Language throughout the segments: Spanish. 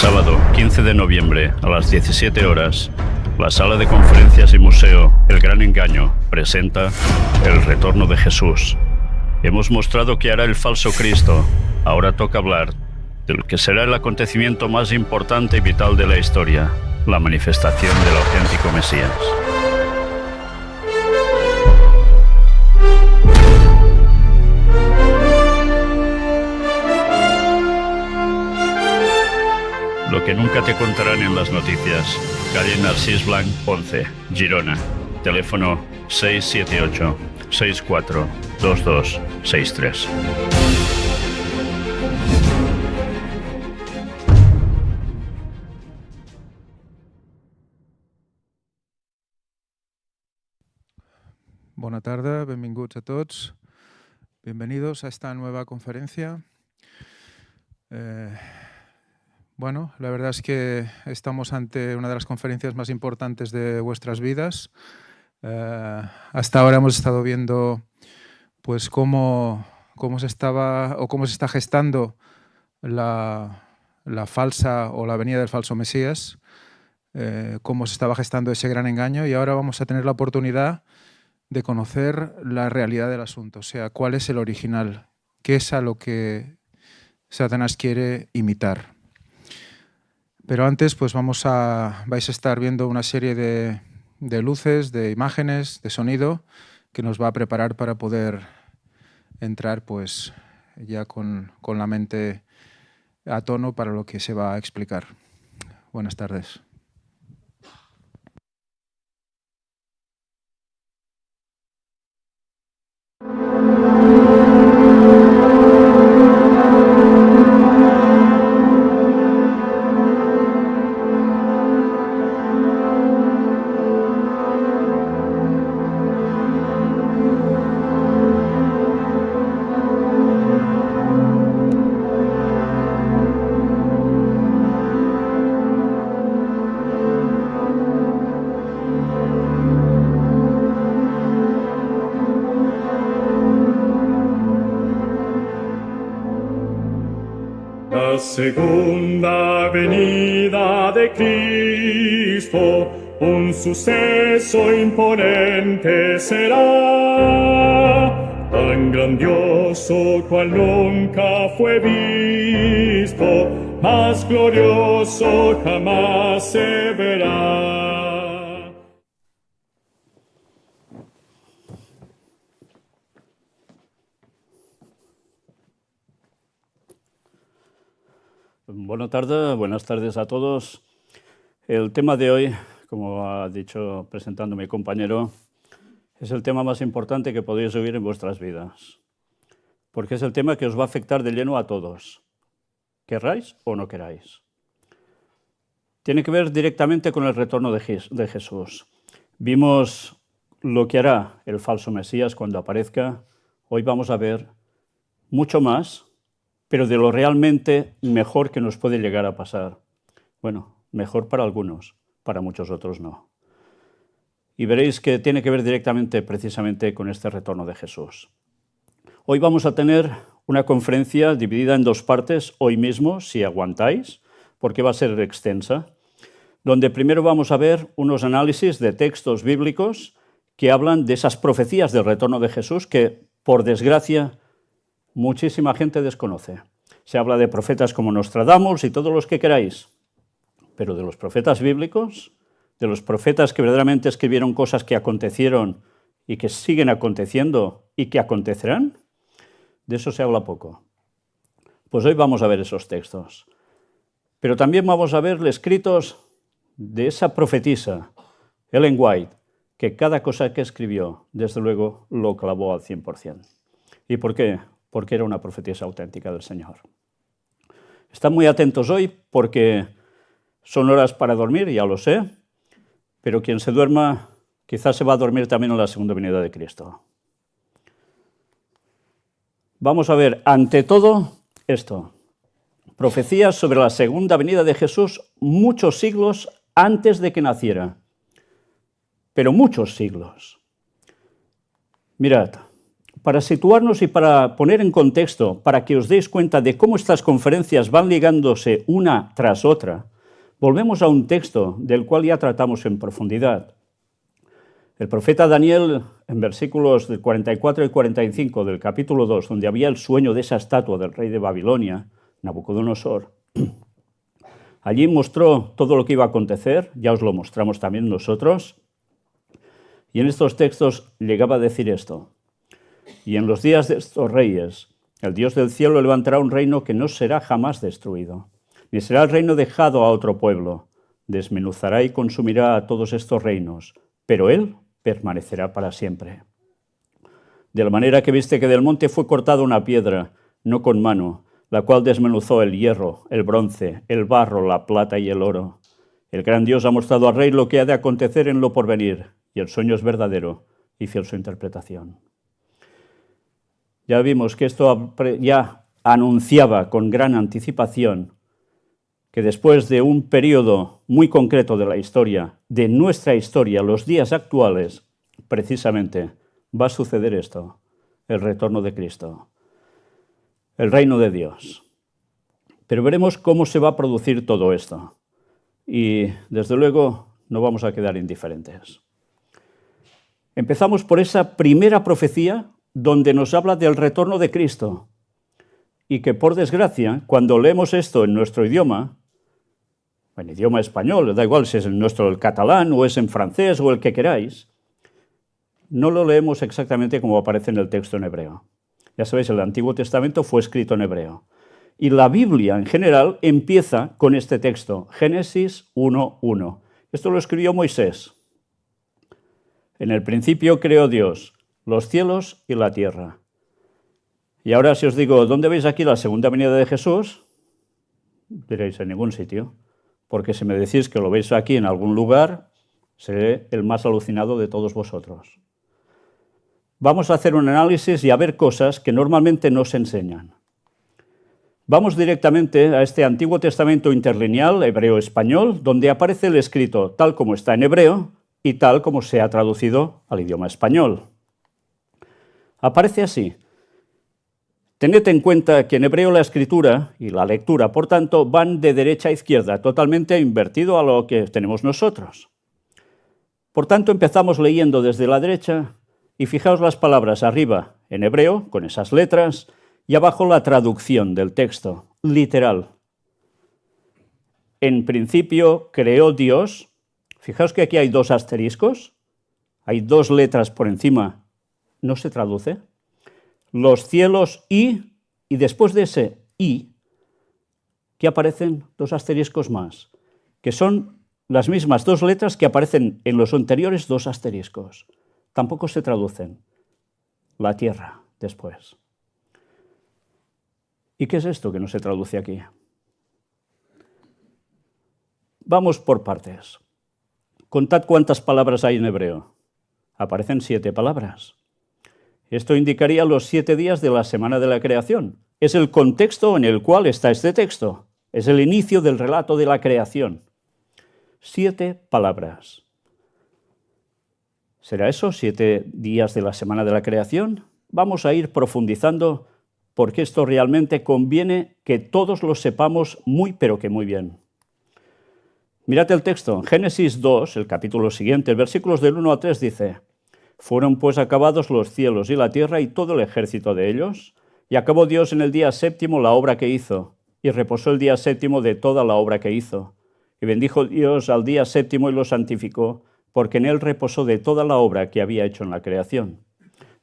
Sábado 15 de noviembre a las 17 horas, la Sala de Conferencias y Museo El Gran Engaño presenta El Retorno de Jesús. Hemos mostrado qué hará el falso Cristo. Ahora toca hablar del que será el acontecimiento más importante y vital de la historia, la manifestación del auténtico Mesías. Lo que nunca te contarán en las noticias. Calle Narcís Blanc 11, Girona. Teléfono 678-642263. Bona tarda, benvinguts a tots. Bienvenidos a esta nueva conferencia. Bueno, la verdad es que estamos ante una de las conferencias más importantes de vuestras vidas. Hasta ahora hemos estado viendo pues cómo se está gestando la falsa o la venida del falso Mesías, cómo se estaba gestando ese gran engaño, y ahora vamos a tener la oportunidad de conocer la realidad del asunto, o sea, cuál es el original, qué es a lo que Satanás quiere imitar. Pero antes pues vais a estar viendo una serie de luces, de imágenes, de sonido que nos va a preparar para poder entrar pues ya con la mente a tono para lo que se va a explicar. Buenas tardes. La segunda venida de Cristo, un suceso imponente será, tan grandioso cual nunca fue visto, más glorioso jamás se verá. Buenas tardes a todos. El tema de hoy, como ha dicho presentando mi compañero, es el tema más importante que podéis oír en vuestras vidas, porque es el tema que os va a afectar de lleno a todos, querráis o no queráis. Tiene que ver directamente con el retorno de Jesús. Vimos lo que hará el falso Mesías cuando aparezca. Hoy vamos a ver mucho más, pero de lo realmente mejor que nos puede llegar a pasar. Bueno, mejor para algunos, para muchos otros no. Y veréis que tiene que ver directamente, precisamente, con este retorno de Jesús. Hoy vamos a tener una conferencia dividida en dos partes, hoy mismo, si aguantáis, porque va a ser extensa, donde primero vamos a ver unos análisis de textos bíblicos que hablan de esas profecías del retorno de Jesús que, por desgracia, muchísima gente desconoce. Se habla de profetas como Nostradamus y todos los que queráis, pero de los profetas bíblicos, de los profetas que verdaderamente escribieron cosas que acontecieron y que siguen aconteciendo y que acontecerán, de eso se habla poco. Pues hoy vamos a ver esos textos. Pero también vamos a ver escritos de esa profetisa, Ellen White, que cada cosa que escribió, desde luego, lo clavó al 100%. ¿Y por qué? Porque era una profetisa auténtica del Señor. Están muy atentos hoy porque son horas para dormir, ya lo sé, pero quien se duerma quizás se va a dormir también en la segunda venida de Cristo. Vamos a ver, ante todo, esto. Profecías sobre la segunda venida de Jesús muchos siglos antes de que naciera. Pero muchos siglos. Mirad, para situarnos y para poner en contexto, para que os deis cuenta de cómo estas conferencias van ligándose una tras otra, volvemos a un texto del cual ya tratamos en profundidad. El profeta Daniel, en versículos del 44 y 45 del capítulo 2, donde había el sueño de esa estatua del rey de Babilonia, Nabucodonosor, allí mostró todo lo que iba a acontecer, ya os lo mostramos también nosotros, y en estos textos llegaba a decir esto: y en los días de estos reyes, el Dios del cielo levantará un reino que no será jamás destruido, ni será el reino dejado a otro pueblo. Desmenuzará y consumirá a todos estos reinos, pero él permanecerá para siempre. De la manera que viste que del monte fue cortada una piedra, no con mano, la cual desmenuzó el hierro, el bronce, el barro, la plata y el oro. El gran Dios ha mostrado al rey lo que ha de acontecer en lo porvenir, y el sueño es verdadero y fiel su interpretación. Ya vimos que esto ya anunciaba con gran anticipación que después de un periodo muy concreto de la historia, de nuestra historia, los días actuales, precisamente va a suceder esto, el retorno de Cristo, el reino de Dios. Pero veremos cómo se va a producir todo esto. Y, desde luego, no vamos a quedar indiferentes. Empezamos por esa primera profecía donde nos habla del retorno de Cristo. Y que, por desgracia, cuando leemos esto en nuestro idioma, en idioma español, da igual si es en nuestro el catalán o es en francés o el que queráis, no lo leemos exactamente como aparece en el texto en hebreo. Ya sabéis, el Antiguo Testamento fue escrito en hebreo. Y la Biblia, en general, empieza con este texto, Génesis 1:1. Esto lo escribió Moisés. En el principio creó Dios los cielos y la tierra. Y ahora si os digo, ¿dónde veis aquí la segunda venida de Jesús? Diréis, en ningún sitio. Porque si me decís que lo veis aquí en algún lugar, seré el más alucinado de todos vosotros. Vamos a hacer un análisis y a ver cosas que normalmente no se enseñan. Vamos directamente a este Antiguo Testamento interlineal, hebreo-español, donde aparece el escrito tal como está en hebreo y tal como se ha traducido al idioma español. Aparece así. Tened en cuenta que en hebreo la escritura y la lectura, por tanto, van de derecha a izquierda, totalmente invertido a lo que tenemos nosotros. Por tanto, empezamos leyendo desde la derecha y fijaos las palabras arriba en hebreo, con esas letras, y abajo la traducción del texto, literal. En principio creó Dios. Fijaos que aquí hay dos asteriscos, hay dos letras por encima, no se traduce. Los cielos y después de ese y, que aparecen dos asteriscos más, que son las mismas dos letras que aparecen en los anteriores dos asteriscos. Tampoco se traducen. La tierra, después. ¿Y qué es esto que no se traduce aquí? Vamos por partes. Contad cuántas palabras hay en hebreo. Aparecen 7 palabras. Esto indicaría los 7 días de la semana de la creación. Es el contexto en el cual está este texto. Es el inicio del relato de la creación. 7 palabras. ¿Será eso, 7 días de la semana de la creación? Vamos a ir profundizando porque esto realmente conviene que todos lo sepamos muy, pero que muy bien. Mirad el texto. Génesis 2, el capítulo siguiente, versículos del 1 a 3 dice: Fueron pues acabados los cielos y la tierra y todo el ejército de ellos, y acabó Dios en el día séptimo la obra que hizo, y reposó el día séptimo de toda la obra que hizo. Y bendijo Dios al día séptimo y lo santificó, porque en él reposó de toda la obra que había hecho en la creación.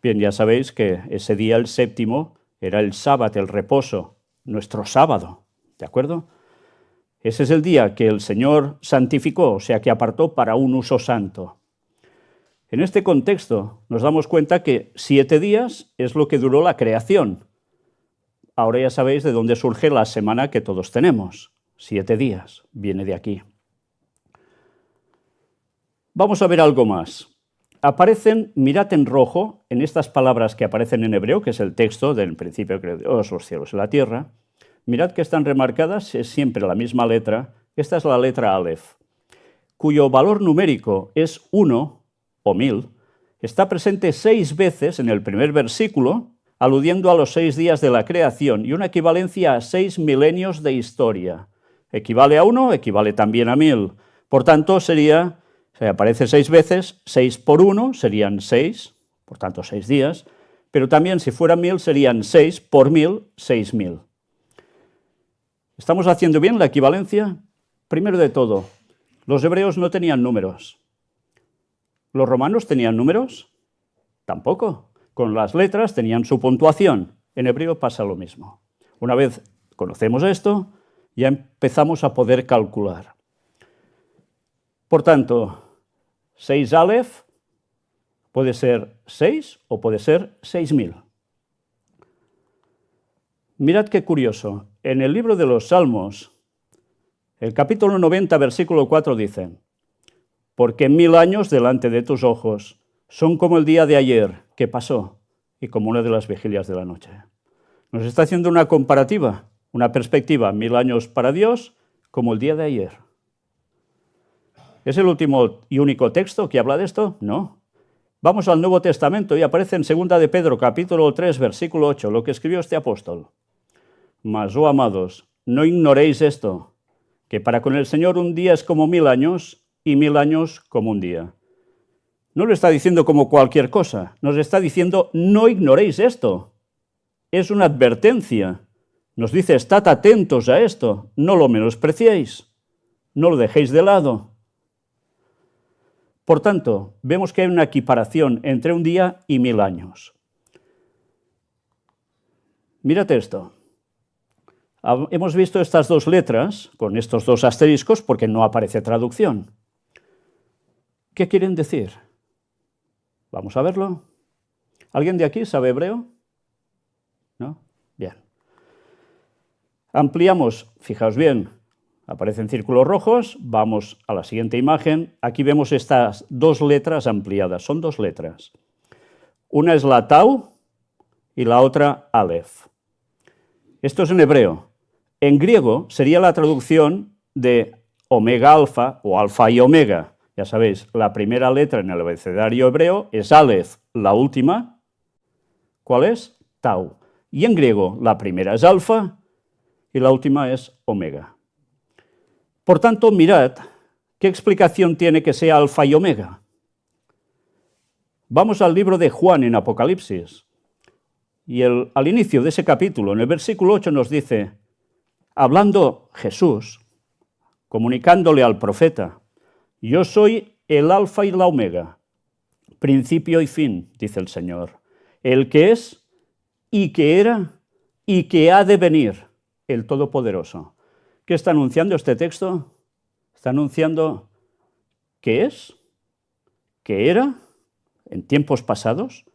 Bien, ya sabéis que ese día, el séptimo, era el sábado, el reposo, nuestro sábado, ¿de acuerdo? Ese es el día que el Señor santificó, o sea, que apartó para un uso santo. En este contexto nos damos cuenta que 7 días es lo que duró la creación. Ahora ya sabéis de dónde surge la semana que todos tenemos. 7 días, viene de aquí. Vamos a ver algo más. Aparecen, mirad en rojo, en estas palabras que aparecen en hebreo, que es el texto del principio creó Dios los cielos y la tierra. Mirad que están remarcadas, es siempre la misma letra. Esta es la letra Aleph, cuyo valor numérico es 1 o 1000. está presente 6 veces en el primer versículo, aludiendo a los 6 días de la creación y una equivalencia a 6 milenios de historia. Equivale a 1, equivale también a 1000. Por tanto, aparece 6 veces, 6 por 1 serían 6, por tanto 6 días, pero también si fuera 1000 serían 6 por 1000, 6000. ¿Estamos haciendo bien la equivalencia? Primero de todo, los hebreos no tenían números. ¿Los romanos tenían números? Tampoco. Con las letras tenían su puntuación. En hebreo pasa lo mismo. Una vez conocemos esto, ya empezamos a poder calcular. Por tanto, 6 Aleph puede ser 6 o puede ser 6000. Mirad qué curioso. En el libro de los Salmos, el capítulo 90, versículo 4 dice: porque 1000 años delante de tus ojos son como el día de ayer que pasó y como una de las vigilias de la noche. Nos está haciendo una comparativa, una perspectiva, 1000 años para Dios como el día de ayer. ¿Es el último y único texto que habla de esto? No. Vamos al Nuevo Testamento y aparece en 2 de Pedro, capítulo 3, versículo 8, lo que escribió este apóstol. Mas, oh amados, no ignoréis esto, que para con el Señor un día es como 1000 años y 1000 años como un día. No lo está diciendo como cualquier cosa, nos está diciendo no ignoréis esto. Es una advertencia. Nos dice, estad atentos a esto, no lo menospreciéis, no lo dejéis de lado. Por tanto, vemos que hay una equiparación entre un día y 1000 años. Mírate esto. Hemos visto estas 2 letras con estos 2 asteriscos porque no aparece traducción. ¿Qué quieren decir? Vamos a verlo. ¿Alguien de aquí sabe hebreo? ¿No? Bien. Ampliamos, fijaos bien, aparecen círculos rojos, vamos a la siguiente imagen. Aquí vemos estas 2 letras ampliadas, son 2 letras. Una es la Tau y la otra Aleph. Esto es en hebreo. En griego sería la traducción de omega alfa o alfa y omega. Ya sabéis, la primera letra en el abecedario hebreo es Aleph, la última, ¿cuál es? Tau. Y en griego la primera es alfa y la última es omega. Por tanto, mirad qué explicación tiene que sea alfa y omega. Vamos al libro de Juan en Apocalipsis. Y al inicio de ese capítulo, en el versículo 8, nos dice, hablando Jesús, comunicándole al profeta, yo soy el alfa y la omega, principio y fin, dice el Señor, el que es y que era y que ha de venir, el Todopoderoso. ¿Qué está anunciando este texto? Está anunciando que es, que era, en tiempos pasados,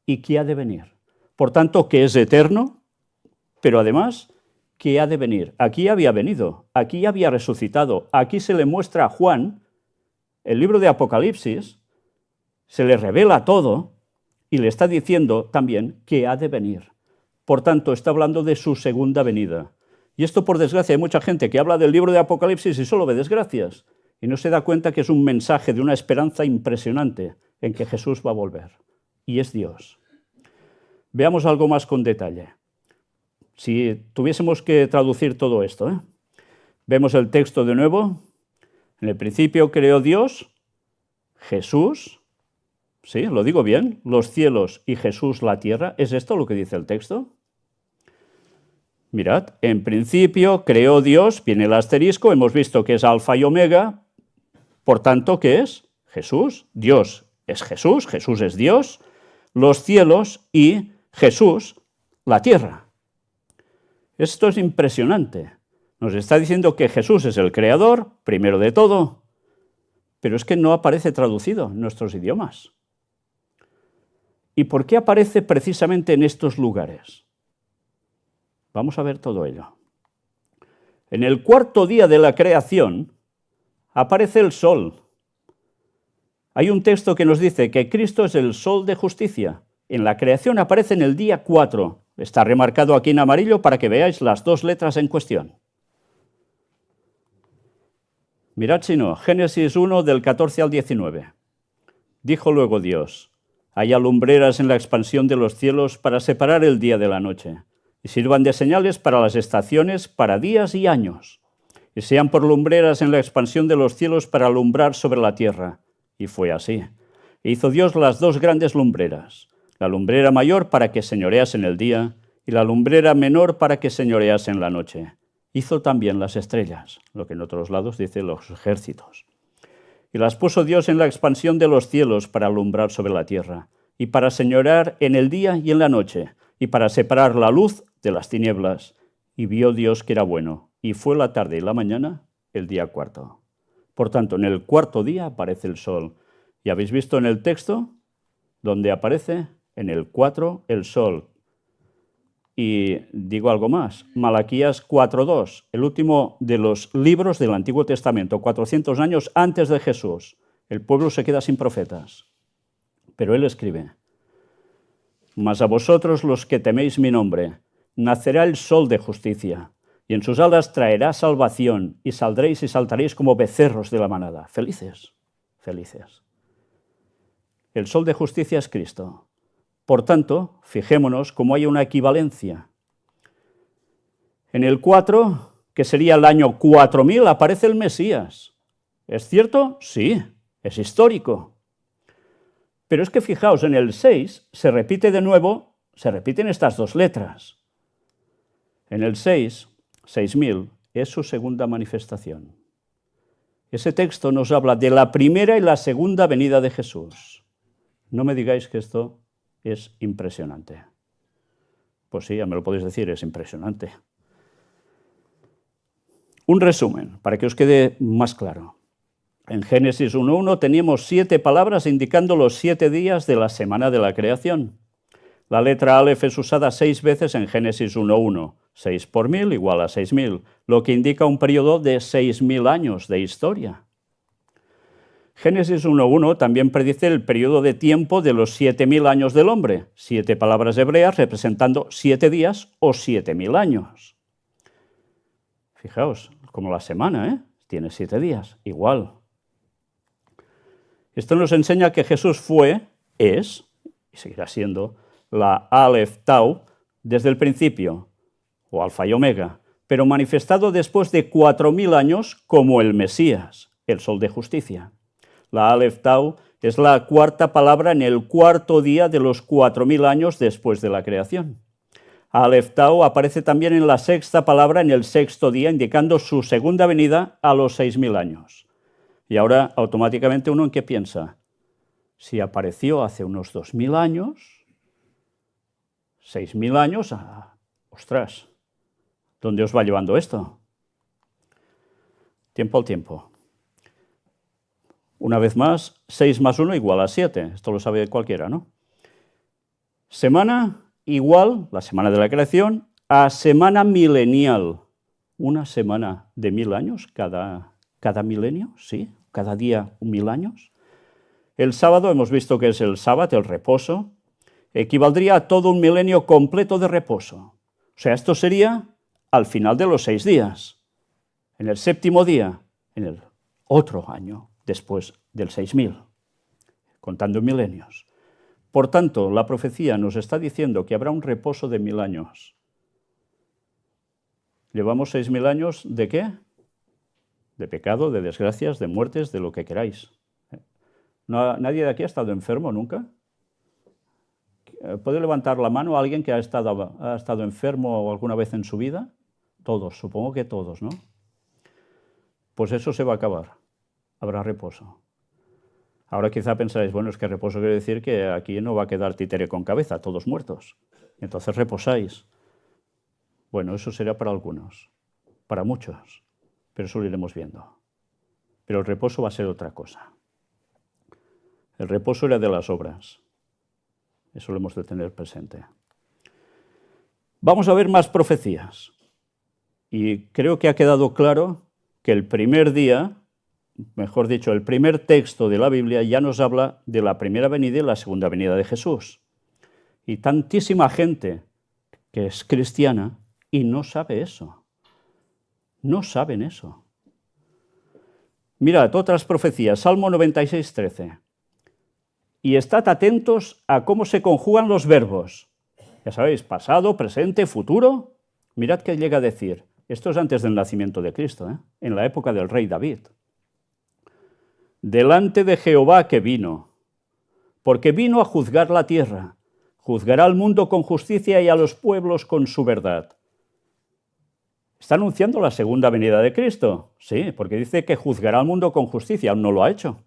y que ha de venir. Por tanto, que es eterno, pero además que ha de venir. Aquí había venido, aquí había resucitado, aquí se le muestra a Juan, el libro de Apocalipsis, se le revela todo y le está diciendo también que ha de venir. Por tanto, está hablando de su segunda venida. Y esto, por desgracia, hay mucha gente que habla del libro de Apocalipsis y solo ve desgracias y no se da cuenta que es un mensaje de una esperanza impresionante en que Jesús va a volver. Y es Dios. Veamos algo más con detalle. Si tuviésemos que traducir todo esto, vemos el texto de nuevo. En el principio creó Dios, Jesús, ¿sí? ¿Lo digo bien? Los cielos y Jesús la tierra. ¿Es esto lo que dice el texto? Mirad, en principio creó Dios, viene el asterisco, hemos visto que es alfa y omega, por tanto, ¿qué es? Jesús, Dios es Jesús es Dios, los cielos y Jesús, la tierra. Esto es impresionante. Nos está diciendo que Jesús es el creador, primero de todo, pero es que no aparece traducido en nuestros idiomas. ¿Y por qué aparece precisamente en estos lugares? Vamos a ver todo ello. En el 4º día de la creación aparece el sol. Hay un texto que nos dice que Cristo es el sol de justicia. En la creación aparece en el día 4. Está remarcado aquí en amarillo para que veáis las 2 letras en cuestión. Mirad si no, Génesis 1 del 14 al 19. Dijo luego Dios, Haya lumbreras en la expansión de los cielos para separar el día de la noche, y sirvan de señales para las estaciones, para días y años, y sean por lumbreras en la expansión de los cielos para alumbrar sobre la tierra. Y fue así. E hizo Dios las dos grandes lumbreras, la lumbrera mayor para que señorease en el día, y la lumbrera menor para que señorease en la noche. Hizo también las estrellas, lo que en otros lados dice los ejércitos. Y las puso Dios en la expansión de los cielos para alumbrar sobre la tierra, y para señorear en el día y en la noche, y para separar la luz de las tinieblas. Y vio Dios que era bueno, y fue la tarde y la mañana el día cuarto. Por tanto, en el cuarto día aparece el sol. ¿Y habéis visto en el texto donde aparece en el 4 el sol? Y digo algo más, Malaquías 4:2, el último de los libros del Antiguo Testamento, 400 años antes de Jesús. El pueblo se queda sin profetas, pero él escribe: mas a vosotros los que teméis mi nombre, nacerá el sol de justicia, y en sus alas traerá salvación, y saldréis y saltaréis como becerros de la manada. Felices, felices. El sol de justicia es Cristo. Por tanto, fijémonos cómo hay una equivalencia. En el 4, que sería el año 4000, aparece el Mesías. ¿Es cierto? Sí, es histórico. Pero es que fijaos, en el 6 se repite de nuevo, se repiten estas dos letras. En el 6, 6000, es su segunda manifestación. Ese texto nos habla de la primera y la segunda venida de Jesús. No me digáis que esto es impresionante. Pues sí, ya me lo podéis decir, es impresionante. Un resumen, para que os quede más claro. En Génesis 1:1 teníamos 7 palabras indicando los 7 días de la semana de la creación. La letra Aleph es usada 6 veces en Génesis 1:1. 6 por 1000 igual a 6000, lo que indica un periodo de 6000 años de historia. Génesis 1:1 también predice el periodo de tiempo de los 7000 años del hombre, 7 palabras hebreas representando 7 días o 7000 años. Fijaos, como la semana, tiene 7 días, igual. Esto nos enseña que Jesús es, y seguirá siendo, la Aleph Tau desde el principio, o Alfa y Omega, pero manifestado después de 4000 años como el Mesías, el sol de justicia. La Aleph Tau es la cuarta palabra en el cuarto día de los 4000 años después de la creación. Aleph Tau aparece también en la sexta palabra en el sexto día, indicando su segunda venida a los 6000 años. Y ahora, automáticamente, ¿uno en qué piensa? Si apareció hace unos 2000 años, 6000 años, ostras, ¿dónde os va llevando esto? Tiempo al tiempo. Una vez más, 6 más 1 igual a 7. Esto lo sabe cualquiera, ¿no? Semana igual, la semana de la creación, a semana milenial. Una semana de 1000 años cada milenio, sí, cada día 1000 años. El sábado hemos visto que es el sábado, el reposo, equivaldría a todo un milenio completo de reposo. O sea, esto sería al final de los 6 días. En el séptimo día, en el otro año, después del 6000, contando milenios. Por tanto, la profecía nos está diciendo que habrá un reposo de 1000 años. ¿Llevamos 6000 años de qué? De pecado, de desgracias, de muertes, de lo que queráis. ¿Nadie de aquí ha estado enfermo nunca? ¿Puede levantar la mano a alguien que ha estado enfermo alguna vez en su vida? Todos, supongo que todos, ¿no? Pues eso se va a acabar. Habrá reposo. Ahora quizá pensaréis, bueno, es que reposo quiere decir que aquí no va a quedar títere con cabeza, todos muertos. Entonces reposáis. Bueno, eso será para algunos, para muchos, pero eso lo iremos viendo. Pero el reposo va a ser otra cosa. El reposo era de las obras. Eso lo hemos de tener presente. Vamos a ver más profecías. Y creo que ha quedado claro que el primer día, mejor dicho, el primer texto de la Biblia ya nos habla de la primera venida y la segunda venida de Jesús. Y tantísima gente que es cristiana y no sabe eso. No saben eso. Mirad, otras profecías. Salmo 96:13. y estad atentos a cómo se conjugan los verbos. Ya sabéis, pasado, presente, futuro. Mirad qué llega a decir. Esto es antes del nacimiento de Cristo, en la época del rey David. Delante de Jehová que vino, porque vino a juzgar la tierra. Juzgará al mundo con justicia y a los pueblos con su verdad. ¿Está anunciando la segunda venida de Cristo? Sí, porque dice que juzgará al mundo con justicia, aún no lo ha hecho,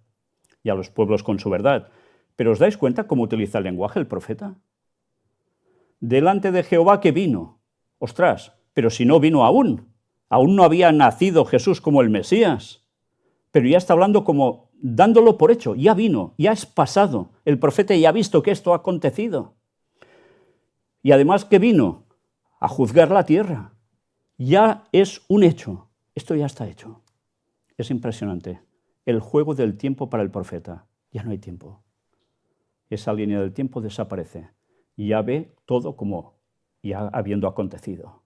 y a los pueblos con su verdad. ¿Pero os dais cuenta cómo utiliza el lenguaje el profeta? Delante de Jehová que vino. Ostras, pero si no vino aún no había nacido Jesús como el Mesías, pero ya está hablando como dándolo por hecho, ya vino, ya es pasado, el profeta ya ha visto que esto ha acontecido. Y además que vino a juzgar la tierra. Ya es un hecho. Esto ya está hecho. Es impresionante. El juego del tiempo para el profeta. Ya no hay tiempo. Esa línea del tiempo desaparece. Ya ve todo como ya habiendo acontecido.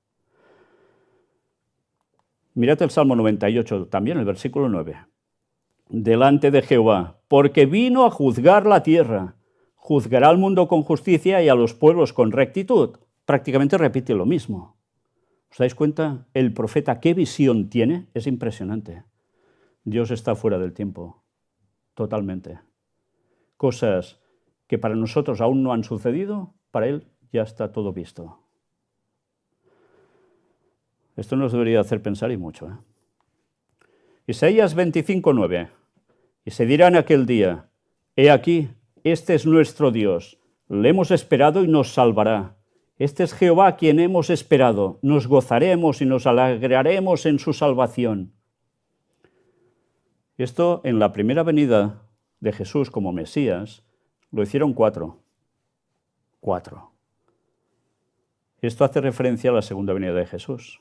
Mirad el Salmo 98, también el versículo 9. Delante de Jehová, porque vino a juzgar la tierra. Juzgará al mundo con justicia y a los pueblos con rectitud. Prácticamente repite lo mismo. ¿Os dais cuenta? El profeta, ¿qué visión tiene? Es impresionante. Dios está fuera del tiempo, totalmente. Cosas que para nosotros aún no han sucedido, para Él ya está todo visto. Esto nos debería hacer pensar y mucho. Isaías 25:9. Y se dirá en aquel día, he aquí, este es nuestro Dios, le hemos esperado y nos salvará. Este es Jehová a quien hemos esperado, nos gozaremos y nos alegraremos en su salvación. Esto en la primera venida de Jesús como Mesías lo hicieron 4. Esto hace referencia a la segunda venida de Jesús,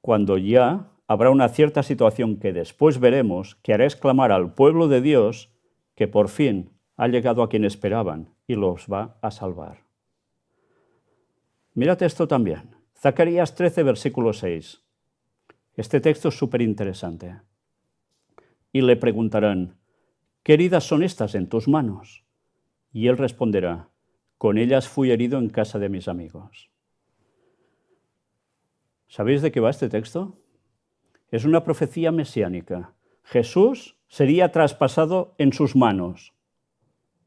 cuando ya habrá una cierta situación que después veremos que hará exclamar al pueblo de Dios que por fin ha llegado a quien esperaban y los va a salvar. Mirad esto también. Zacarías 13, versículo 6. Este texto es súper interesante. Y le preguntarán, ¿qué heridas son estas en tus manos? Y él responderá, con ellas fui herido en casa de mis amigos. ¿Sabéis de qué va este texto? Es una profecía mesiánica. Jesús sería traspasado en sus manos.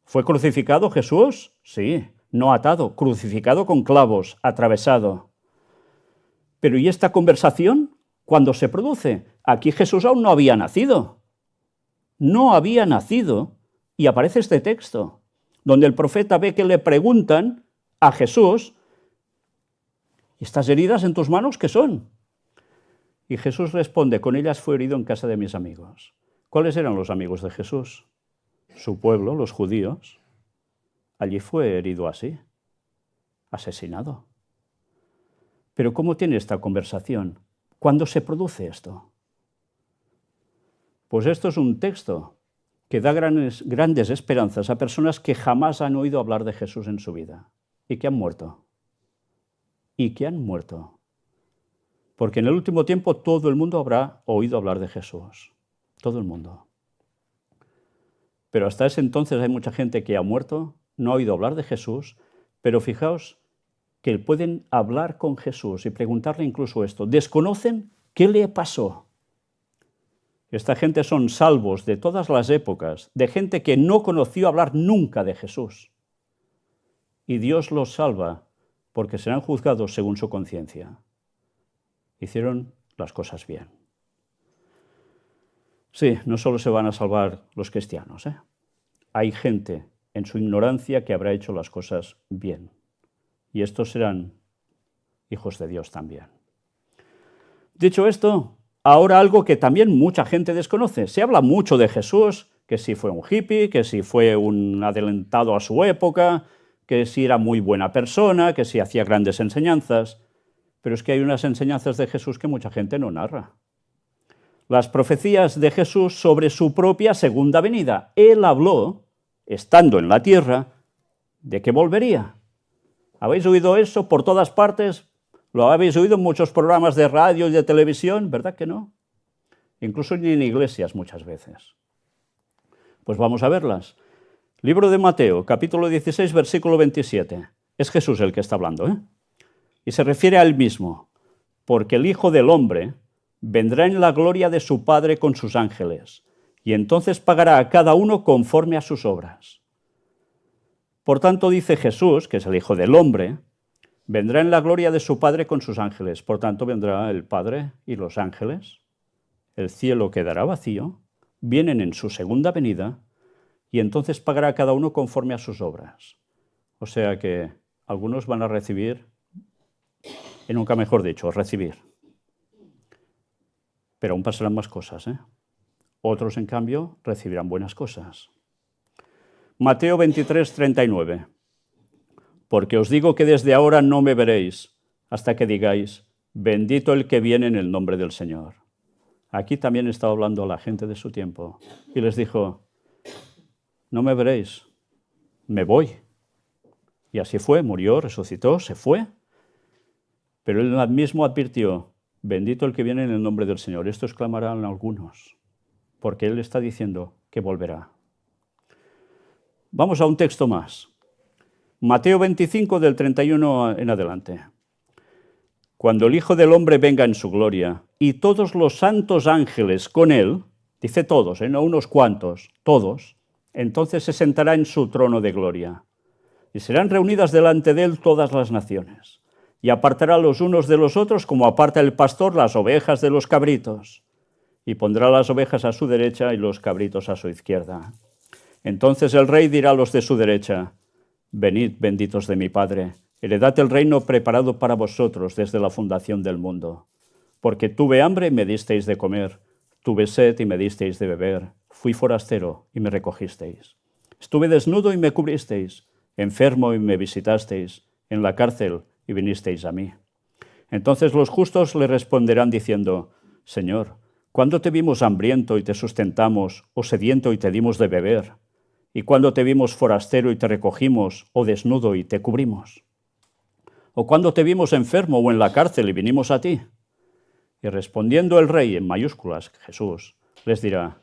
¿Fue crucificado Jesús? Sí, no atado, crucificado con clavos, atravesado. Pero ¿y esta conversación? ¿Cuándo se produce? Aquí Jesús aún no había nacido. No había nacido y aparece este texto, donde el profeta ve que le preguntan a Jesús, ¿y estas heridas en tus manos qué son? Y Jesús responde, con ellas fui herido en casa de mis amigos. ¿Cuáles eran los amigos de Jesús? Su pueblo, los judíos. Allí fue herido así, asesinado. Pero ¿cómo tiene esta conversación? ¿Cuándo se produce esto? Pues esto es un texto que da grandes esperanzas a personas que jamás han oído hablar de Jesús en su vida y que han muerto. Porque en el último tiempo todo el mundo habrá oído hablar de Jesús. Todo el mundo. Pero hasta ese entonces hay mucha gente que ha muerto, no ha oído hablar de Jesús, pero fijaos que pueden hablar con Jesús y preguntarle incluso esto. Desconocen qué le pasó. Esta gente son salvos de todas las épocas, de gente que no conoció hablar nunca de Jesús. Y Dios los salva porque serán juzgados según su conciencia. Hicieron las cosas bien. Sí, no solo se van a salvar los cristianos, Hay gente en su ignorancia que habrá hecho las cosas bien. Y estos serán hijos de Dios también. Dicho esto, ahora algo que también mucha gente desconoce. Se habla mucho de Jesús, que si fue un hippie, que si fue un adelantado a su época, que si era muy buena persona, que si hacía grandes enseñanzas. Pero es que hay unas enseñanzas de Jesús que mucha gente no narra. Las profecías de Jesús sobre su propia segunda venida. Él habló, estando en la tierra, de que volvería. ¿Habéis oído eso por todas partes? Lo habéis oído en muchos programas de radio y de televisión, ¿verdad que no? Incluso en iglesias muchas veces. Pues vamos a verlas. Libro de Mateo, capítulo 16, versículo 27. Es Jesús el que está hablando, ¿eh? Y se refiere a él mismo. Porque el Hijo del Hombre vendrá en la gloria de su Padre con sus ángeles, y entonces pagará a cada uno conforme a sus obras. Por tanto, dice Jesús, que es el Hijo del Hombre, vendrá en la gloria de su Padre con sus ángeles. Por tanto, vendrá el Padre y los ángeles. El cielo quedará vacío, vienen en su segunda venida, y entonces pagará a cada uno conforme a sus obras. O sea que algunos van a recibir, y nunca mejor dicho, recibir. Pero aún pasarán más cosas, ¿eh? Otros, en cambio, recibirán buenas cosas. Mateo 23, 39. Porque os digo que desde ahora no me veréis, hasta que digáis, bendito el que viene en el nombre del Señor. Aquí también estaba hablando a la gente de su tiempo, y les dijo, no me veréis, me voy. Y así fue, murió, resucitó, se fue. Pero él mismo advirtió, bendito el que viene en el nombre del Señor. Esto exclamarán algunos, porque él está diciendo que volverá. Vamos a un texto más. Mateo 25, del 31 en adelante. Cuando el Hijo del Hombre venga en su gloria, y todos los santos ángeles con él, dice todos, no unos cuantos, todos, entonces se sentará en su trono de gloria. Y serán reunidas delante de él todas las naciones. Y apartará los unos de los otros como aparta el pastor las ovejas de los cabritos. Y pondrá las ovejas a su derecha y los cabritos a su izquierda. Entonces el rey dirá a los de su derecha, venid, benditos de mi Padre, heredad el reino preparado para vosotros desde la fundación del mundo. Porque tuve hambre y me disteis de comer, tuve sed y me disteis de beber, fui forastero y me recogisteis. Estuve desnudo y me cubristeis, enfermo y me visitasteis, en la cárcel y vinisteis a mí. Entonces los justos le responderán diciendo, Señor, ¿cuándo te vimos hambriento y te sustentamos, o sediento y te dimos de beber? ¿Y cuándo te vimos forastero y te recogimos, o desnudo y te cubrimos? ¿O cuándo te vimos enfermo o en la cárcel y vinimos a ti? Y respondiendo el rey, en mayúsculas, Jesús, les dirá,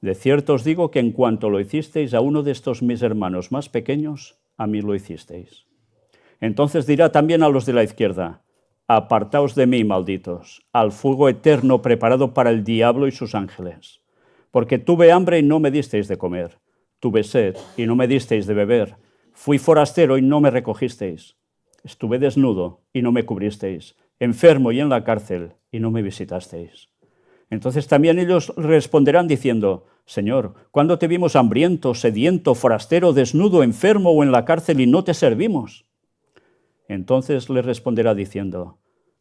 de cierto os digo que en cuanto lo hicisteis a uno de estos mis hermanos más pequeños, a mí lo hicisteis. Entonces dirá también a los de la izquierda, apartaos de mí, malditos, al fuego eterno preparado para el diablo y sus ángeles. Porque tuve hambre y no me disteis de comer, tuve sed y no me disteis de beber, fui forastero y no me recogisteis, estuve desnudo y no me cubristeis, enfermo y en la cárcel y no me visitasteis. Entonces también ellos responderán diciendo, Señor, ¿cuándo te vimos hambriento, sediento, forastero, desnudo, enfermo o en la cárcel y no te servimos? Entonces les responderá diciendo,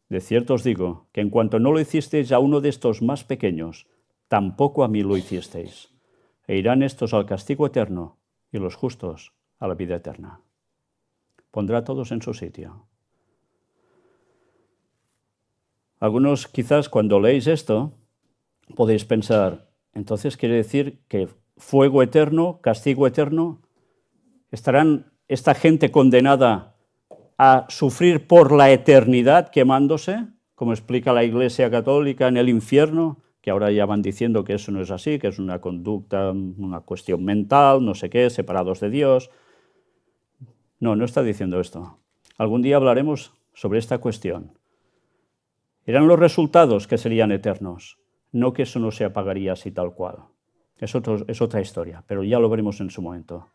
de cierto os digo que en cuanto no lo hicisteis a uno de estos más pequeños, tampoco a mí lo hicisteis. E irán estos al castigo eterno y los justos a la vida eterna. Pondrá a todos en su sitio. Algunos quizás cuando leéis esto podéis pensar, entonces quiere decir que fuego eterno, castigo eterno, ¿estarán esta gente condenada a sufrir por la eternidad quemándose, como explica la Iglesia Católica, en el infierno? Que ahora ya van diciendo que eso no es así, que es una conducta, una cuestión mental, no sé qué, separados de Dios. No, no está diciendo esto. Algún día hablaremos sobre esta cuestión. Eran los resultados que serían eternos, no que eso no se apagaría así tal cual. Es otra historia, pero ya lo veremos en su momento.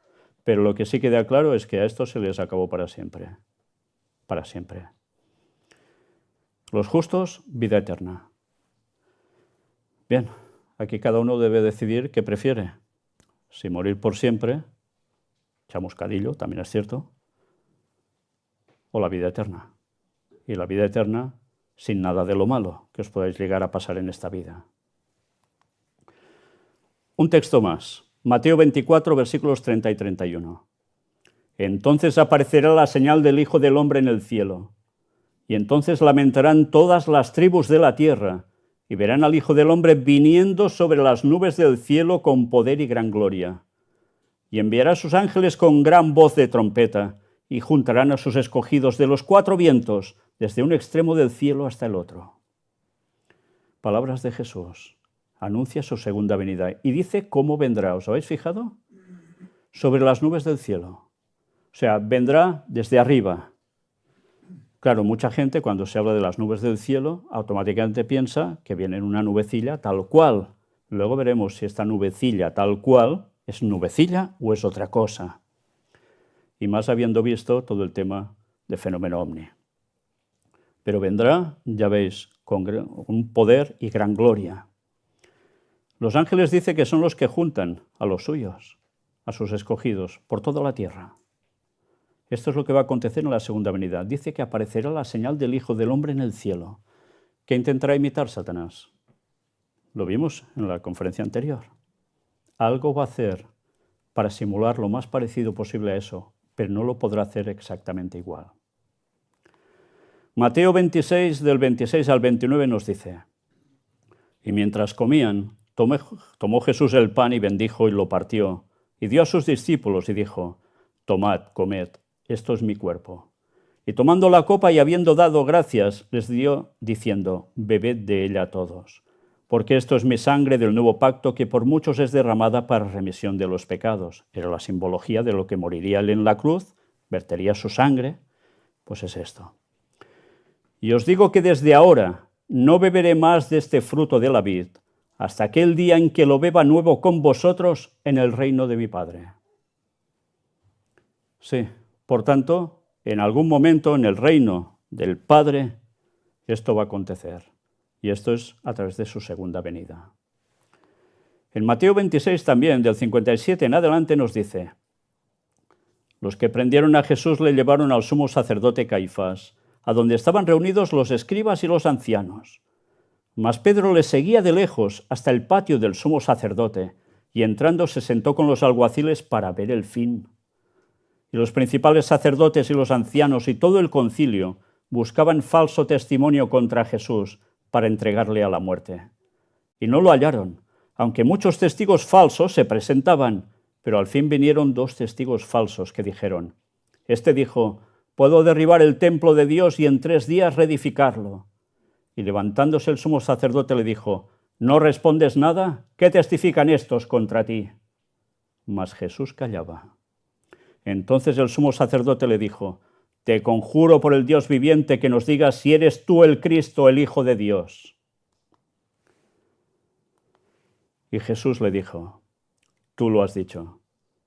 Pero lo que sí queda claro es que a esto se les acabó para siempre. Para siempre. Los justos, vida eterna. Bien, aquí cada uno debe decidir qué prefiere. Si morir por siempre, chamuscadillo, también es cierto, o la vida eterna. Y la vida eterna sin nada de lo malo que os podáis llegar a pasar en esta vida. Un texto más, Mateo 24, versículos 30 y 31. Entonces aparecerá la señal del Hijo del Hombre en el cielo, y entonces lamentarán todas las tribus de la tierra, y verán al Hijo del Hombre viniendo sobre las nubes del cielo con poder y gran gloria. Y enviará a sus ángeles con gran voz de trompeta, y juntarán a sus escogidos de los cuatro vientos, desde un extremo del cielo hasta el otro. Palabras de Jesús. Anuncia su segunda venida. Y dice cómo vendrá. ¿Os habéis fijado? Sobre las nubes del cielo. O sea, vendrá desde arriba. Claro, mucha gente cuando se habla de las nubes del cielo, automáticamente piensa que viene en una nubecilla tal cual. Luego veremos si esta nubecilla tal cual es nubecilla o es otra cosa. Y más habiendo visto todo el tema de fenómeno ovni. Pero vendrá, ya veis, con un poder y gran gloria. Los ángeles dice que son los que juntan a los suyos, a sus escogidos, por toda la tierra. Esto es lo que va a acontecer en la segunda venida. Dice que aparecerá la señal del Hijo del Hombre en el cielo. ¿Qué intentará imitar Satanás? Lo vimos en la conferencia anterior. Algo va a hacer para simular lo más parecido posible a eso, pero no lo podrá hacer exactamente igual. Mateo 26, del 26 al 29 nos dice: y mientras comían, tomó Jesús el pan y bendijo y lo partió, y dio a sus discípulos y dijo: tomad, comed, esto es mi cuerpo. Y tomando la copa y habiendo dado gracias, les dio, diciendo: bebed de ella todos, porque esto es mi sangre del nuevo pacto que por muchos es derramada para remisión de los pecados. Era la simbología de lo que moriría él en la cruz, vertería su sangre, pues es esto. Y os digo que desde ahora no beberé más de este fruto de la vid, hasta aquel día en que lo beba nuevo con vosotros en el reino de mi Padre. Sí, por tanto, en algún momento en el reino del Padre, esto va a acontecer. Y esto es a través de su segunda venida. En Mateo 26 también, del 57 en adelante, nos dice: los que prendieron a Jesús le llevaron al sumo sacerdote Caifás, a donde estaban reunidos los escribas y los ancianos. Mas Pedro les seguía de lejos hasta el patio del sumo sacerdote, y entrando se sentó con los alguaciles para ver el fin. Y los principales sacerdotes y los ancianos y todo el concilio buscaban falso testimonio contra Jesús para entregarle a la muerte. Y no lo hallaron, aunque muchos testigos falsos se presentaban, pero al fin vinieron 2 testigos falsos que dijeron: este dijo: puedo derribar el templo de Dios y en 3 días reedificarlo. Y levantándose el sumo sacerdote le dijo: ¿no respondes nada? ¿Qué testifican estos contra ti? Mas Jesús callaba. Entonces el sumo sacerdote le dijo: te conjuro por el Dios viviente que nos digas si eres tú el Cristo, el Hijo de Dios. Y Jesús le dijo: tú lo has dicho.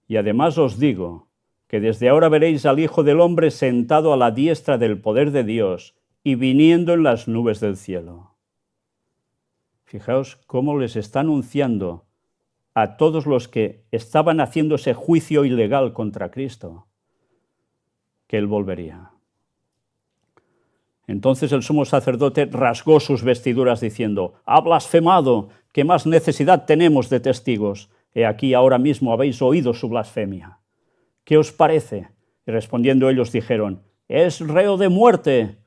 Y además os digo que desde ahora veréis al Hijo del Hombre sentado a la diestra del poder de Dios y viniendo en las nubes del cielo. Fijaos cómo les está anunciando a todos los que estaban haciendo ese juicio ilegal contra Cristo, que Él volvería. Entonces el sumo sacerdote rasgó sus vestiduras diciendo: ha blasfemado, ¿qué más necesidad tenemos de testigos? He aquí ahora mismo habéis oído su blasfemia. ¿Qué os parece? Y respondiendo ellos dijeron: es reo de muerte.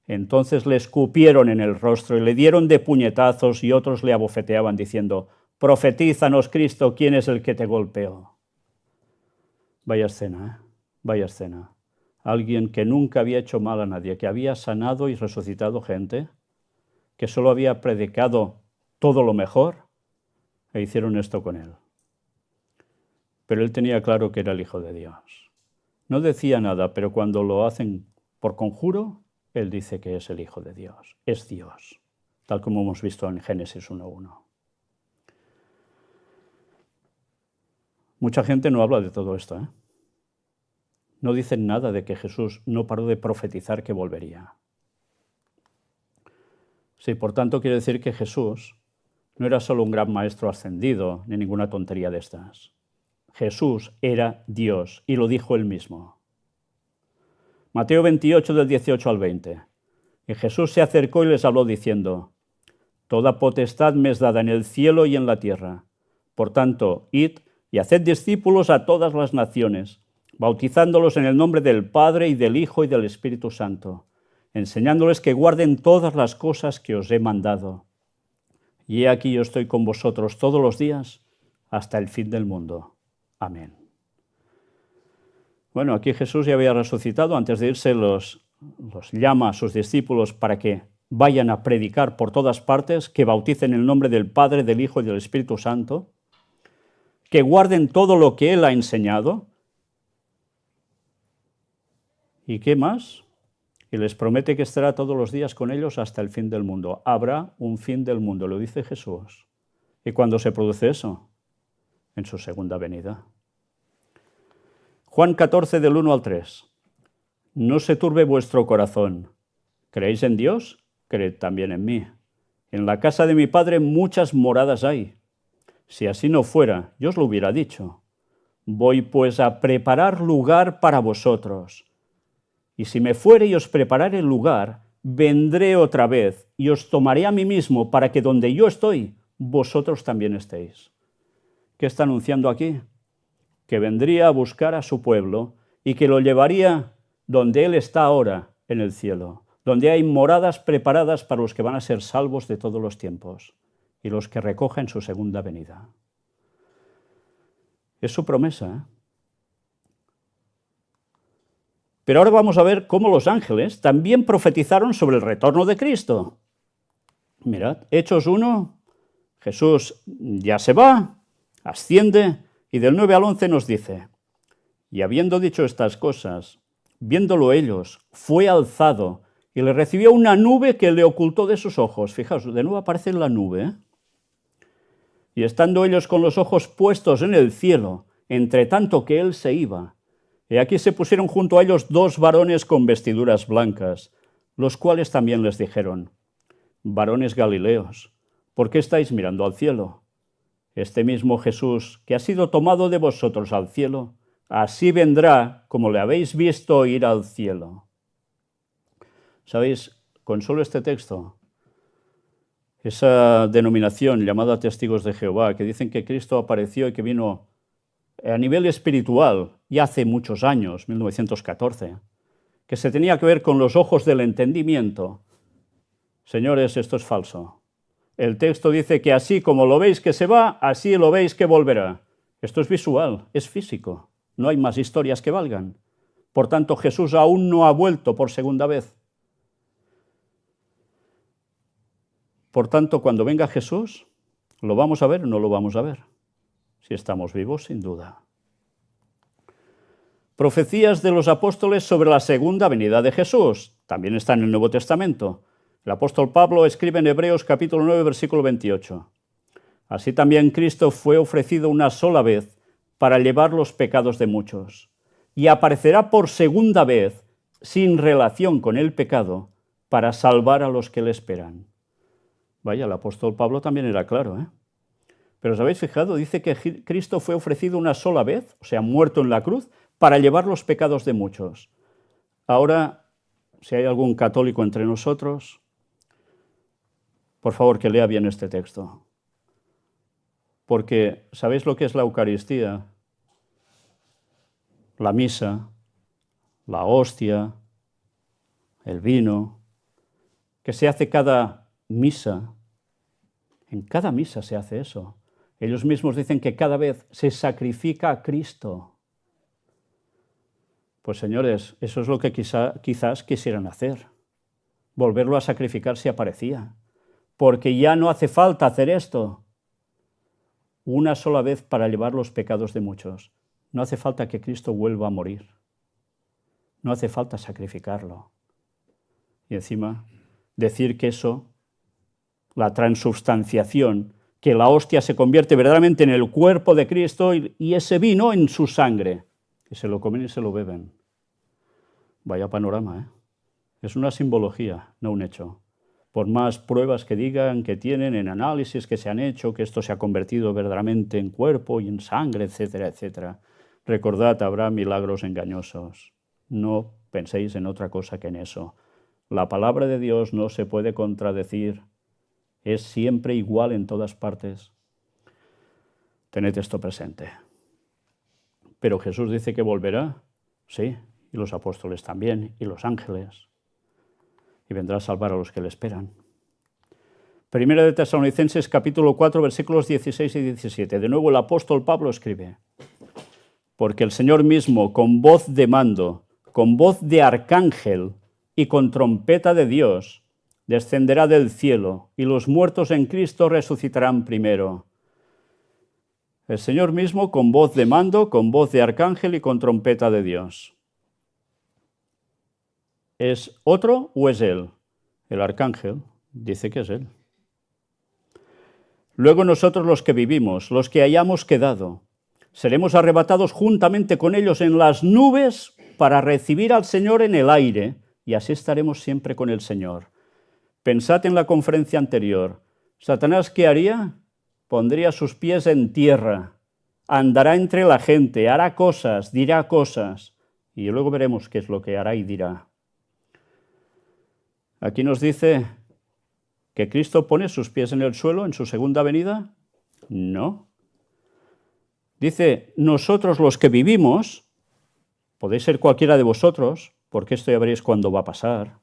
Entonces le escupieron en el rostro y le dieron de puñetazos, y otros le abofeteaban diciendo: profetízanos, Cristo, ¿quién es el que te golpeó? Vaya escena, ¿eh? Vaya escena. Alguien que nunca había hecho mal a nadie, que había sanado y resucitado gente, que solo había predicado todo lo mejor, e hicieron esto con él. Pero él tenía claro que era el Hijo de Dios. No decía nada, pero cuando lo hacen por conjuro, él dice que es el Hijo de Dios, es Dios, tal como hemos visto en Génesis 1:1. Mucha gente no habla de todo esto, ¿eh? No dicen nada de que Jesús no paró de profetizar que volvería. Sí, por tanto, quiere decir que Jesús no era solo un gran maestro ascendido, ni ninguna tontería de estas. Jesús era Dios, y lo dijo él mismo. Mateo 28, del 18 al 20. Y Jesús se acercó y les habló diciendo: toda potestad me es dada en el cielo y en la tierra. Por tanto, id y haced discípulos a todas las naciones, bautizándolos en el nombre del Padre y del Hijo y del Espíritu Santo, enseñándoles que guarden todas las cosas que os he mandado. Y he aquí yo estoy con vosotros todos los días hasta el fin del mundo. Amén. Bueno, aquí Jesús ya había resucitado. Antes de irse los llama a sus discípulos para que vayan a predicar por todas partes, que bauticen en el nombre del Padre, del Hijo y del Espíritu Santo, que guarden todo lo que Él ha enseñado. ¿Y qué más? Y les promete que estará todos los días con ellos hasta el fin del mundo. Habrá un fin del mundo, lo dice Jesús. ¿Y cuándo se produce eso? En su segunda venida. Juan 14, del 1 al 3. No se turbe vuestro corazón. ¿Creéis en Dios? Creed también en mí. En la casa de mi Padre muchas moradas hay. Si así no fuera, yo os lo hubiera dicho. Voy pues a preparar lugar para vosotros. Y si me fuere y os preparare el lugar, vendré otra vez y os tomaré a mí mismo para que donde yo estoy, vosotros también estéis. ¿Qué está anunciando aquí? Que vendría a buscar a su pueblo y que lo llevaría donde Él está ahora, en el cielo, donde hay moradas preparadas para los que van a ser salvos de todos los tiempos y los que recogen su segunda venida. Es su promesa, ¿eh? Pero ahora vamos a ver cómo los ángeles también profetizaron sobre el retorno de Cristo. Mirad, Hechos 1, Jesús ya se va, asciende, y del 9 al 11 nos dice: y habiendo dicho estas cosas, viéndolo ellos, fue alzado, y le recibió una nube que le ocultó de sus ojos. Fijaos, de nuevo aparece la nube, ¿eh? Y estando ellos con los ojos puestos en el cielo, entre tanto que él se iba, y aquí se pusieron junto a ellos dos varones con vestiduras blancas, los cuales también les dijeron: varones Galileos, ¿por qué estáis mirando al cielo? Este mismo Jesús, que ha sido tomado de vosotros al cielo, así vendrá como le habéis visto ir al cielo. ¿Sabéis? Con solo este texto, esa denominación llamada Testigos de Jehová, que dicen que Cristo apareció y que vino a nivel espiritual, ya hace muchos años, 1914, que se tenía que ver con los ojos del entendimiento. Señores, esto es falso. El texto dice que así como lo veis que se va, así lo veis que volverá. Esto es visual, es físico. No hay más historias que valgan. Por tanto, Jesús aún no ha vuelto por segunda vez. Por tanto, cuando venga Jesús, ¿lo vamos a ver o no lo vamos a ver? Si estamos vivos, sin duda. Profecías de los apóstoles sobre la segunda venida de Jesús. También está en el Nuevo Testamento. El apóstol Pablo escribe en Hebreos capítulo 9, versículo 28. Así también Cristo fue ofrecido una sola vez para llevar los pecados de muchos, y aparecerá por segunda vez sin relación con el pecado para salvar a los que le esperan. Vaya, el apóstol Pablo también era claro, ¿eh? Pero ¿os habéis fijado? Dice que Cristo fue ofrecido una sola vez, o sea, muerto en la cruz, para llevar los pecados de muchos. Ahora, si hay algún católico entre nosotros, por favor, que lea bien este texto. Porque, ¿sabéis lo que es la Eucaristía? La misa, la hostia, el vino, que se hace cada misa. En cada misa se hace eso. Ellos mismos dicen que cada vez se sacrifica a Cristo. Pues señores, eso es lo que quizás quisieran hacer. Volverlo a sacrificar si aparecía. Porque ya no hace falta hacer esto. Una sola vez para llevar los pecados de muchos. No hace falta que Cristo vuelva a morir. No hace falta sacrificarlo. Y encima, decir que eso, la transubstanciación, que la hostia se convierte verdaderamente en el cuerpo de Cristo y ese vino en su sangre, que se lo comen y se lo beben. Vaya panorama, ¿eh? Es una simbología, no un hecho. Por más pruebas que digan que tienen en análisis que se han hecho, que esto se ha convertido verdaderamente en cuerpo y en sangre, etcétera, etcétera. Recordad, habrá milagros engañosos. No penséis en otra cosa que en eso. La palabra de Dios no se puede contradecir. Es siempre igual en todas partes. Tened esto presente. Pero Jesús dice que volverá, sí, y los apóstoles también, y los ángeles, y vendrá a salvar a los que le esperan. Primera de Tesalonicenses, capítulo 4, versículos 16 y 17. De nuevo el apóstol Pablo escribe: porque el Señor mismo, con voz de mando, con voz de arcángel y con trompeta de Dios, descenderá del cielo, y los muertos en Cristo resucitarán primero. El Señor mismo con voz de mando, con voz de arcángel y con trompeta de Dios. ¿Es otro o es Él? El arcángel dice que es Él. Luego nosotros los que vivimos, los que hayamos quedado, seremos arrebatados juntamente con ellos en las nubes para recibir al Señor en el aire, y así estaremos siempre con el Señor. Pensad en la conferencia anterior. ¿Satanás qué haría? Pondría sus pies en tierra, andará entre la gente, hará cosas, dirá cosas, y luego veremos qué es lo que hará y dirá. Aquí nos dice que Cristo pone sus pies en el suelo en su segunda venida. No. Dice, nosotros los que vivimos, podéis ser cualquiera de vosotros, porque esto ya veréis cuándo va a pasar,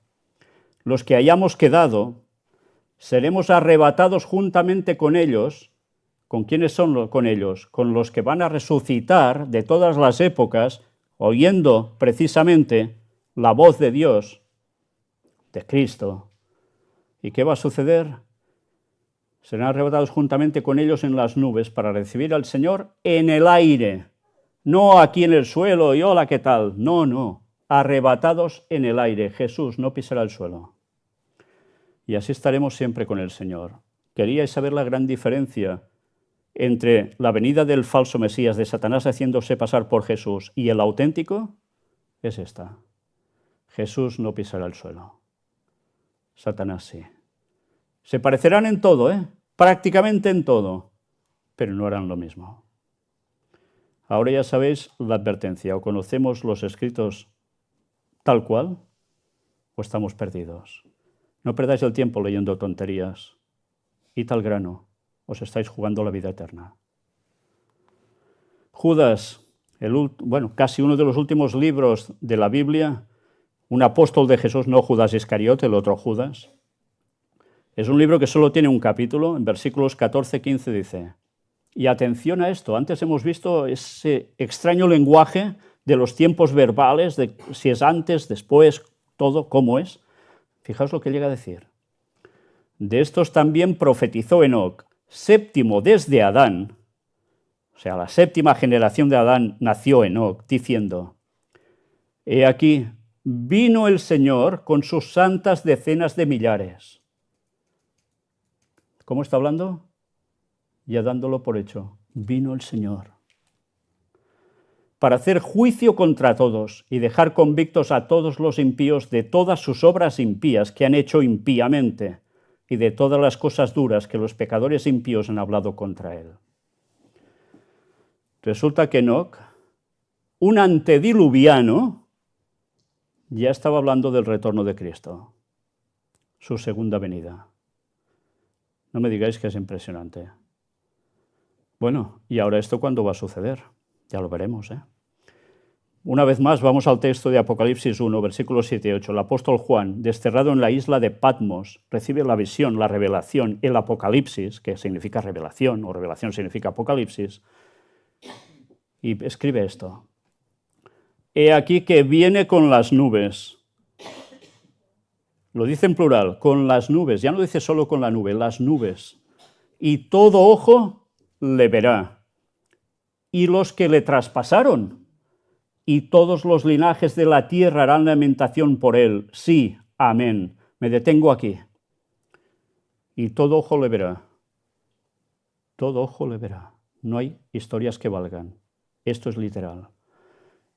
los que hayamos quedado, seremos arrebatados juntamente con ellos. ¿Con quiénes son con ellos? Con los que van a resucitar de todas las épocas, oyendo precisamente la voz de Dios, de Cristo. ¿Y qué va a suceder? Serán arrebatados juntamente con ellos en las nubes para recibir al Señor en el aire. No aquí en el suelo y hola, ¿qué tal? No, no. Arrebatados en el aire. Jesús no pisará el suelo. Y así estaremos siempre con el Señor. ¿Queríais saber la gran diferencia entre la venida del falso Mesías, de Satanás haciéndose pasar por Jesús, y el auténtico? Es esta. Jesús no pisará el suelo. Satanás sí. Se parecerán en todo, prácticamente en todo, pero no harán lo mismo. Ahora ya sabéis la advertencia, o conocemos los escritos tal cual, o estamos perdidos. No perdáis el tiempo leyendo tonterías. Id al grano, os estáis jugando la vida eterna. Judas, casi uno de los últimos libros de la Biblia, un apóstol de Jesús, no Judas Iscariote, el otro Judas. Es un libro que solo tiene un capítulo, en versículos 14-15 dice, y atención a esto, antes hemos visto ese extraño lenguaje de los tiempos verbales, de si es antes, después, todo, cómo es. Fijaos lo que llega a decir. De estos también profetizó Enoc, séptimo desde Adán, o sea, la séptima generación de Adán nació Enoc, diciendo, he aquí, vino el Señor con sus santas decenas de millares. ¿Cómo está hablando? Ya dándolo por hecho. Vino el Señor para hacer juicio contra todos y dejar convictos a todos los impíos de todas sus obras impías que han hecho impíamente y de todas las cosas duras que los pecadores impíos han hablado contra él. Resulta que Enoc, un antediluviano, ya estaba hablando del retorno de Cristo, su segunda venida. No me digáis que es impresionante. Bueno, ¿y ahora esto cuándo va a suceder? Ya lo veremos, Una vez más vamos al texto de Apocalipsis 1, versículos 7 y 8. El apóstol Juan, desterrado en la isla de Patmos, recibe la visión, la revelación, el Apocalipsis, que significa revelación, o revelación significa Apocalipsis, y escribe esto. He aquí que viene con las nubes. Lo dice en plural, con las nubes. Ya no dice solo con la nube, las nubes. Y todo ojo le verá. Y los que le traspasaron, y todos los linajes de la tierra harán lamentación por él. Sí, amén. Me detengo aquí. Y todo ojo le verá. Todo ojo le verá. No hay historias que valgan. Esto es literal.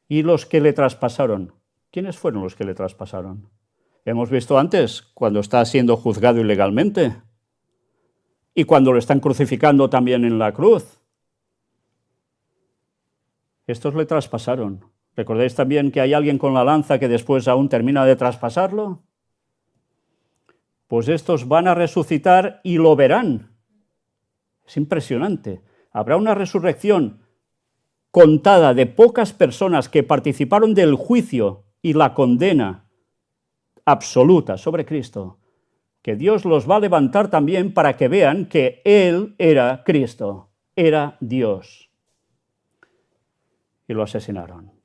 Y los que le traspasaron. ¿Quiénes fueron los que le traspasaron? Hemos visto antes, cuando está siendo juzgado ilegalmente. Y cuando lo están crucificando también en la cruz. Estos le traspasaron. ¿Recordáis también que hay alguien con la lanza que después aún termina de traspasarlo? Pues estos van a resucitar y lo verán. Es impresionante. Habrá una resurrección contada de pocas personas que participaron del juicio y la condena absoluta sobre Cristo, que Dios los va a levantar también para que vean que Él era Cristo, era Dios. Y lo asesinaron.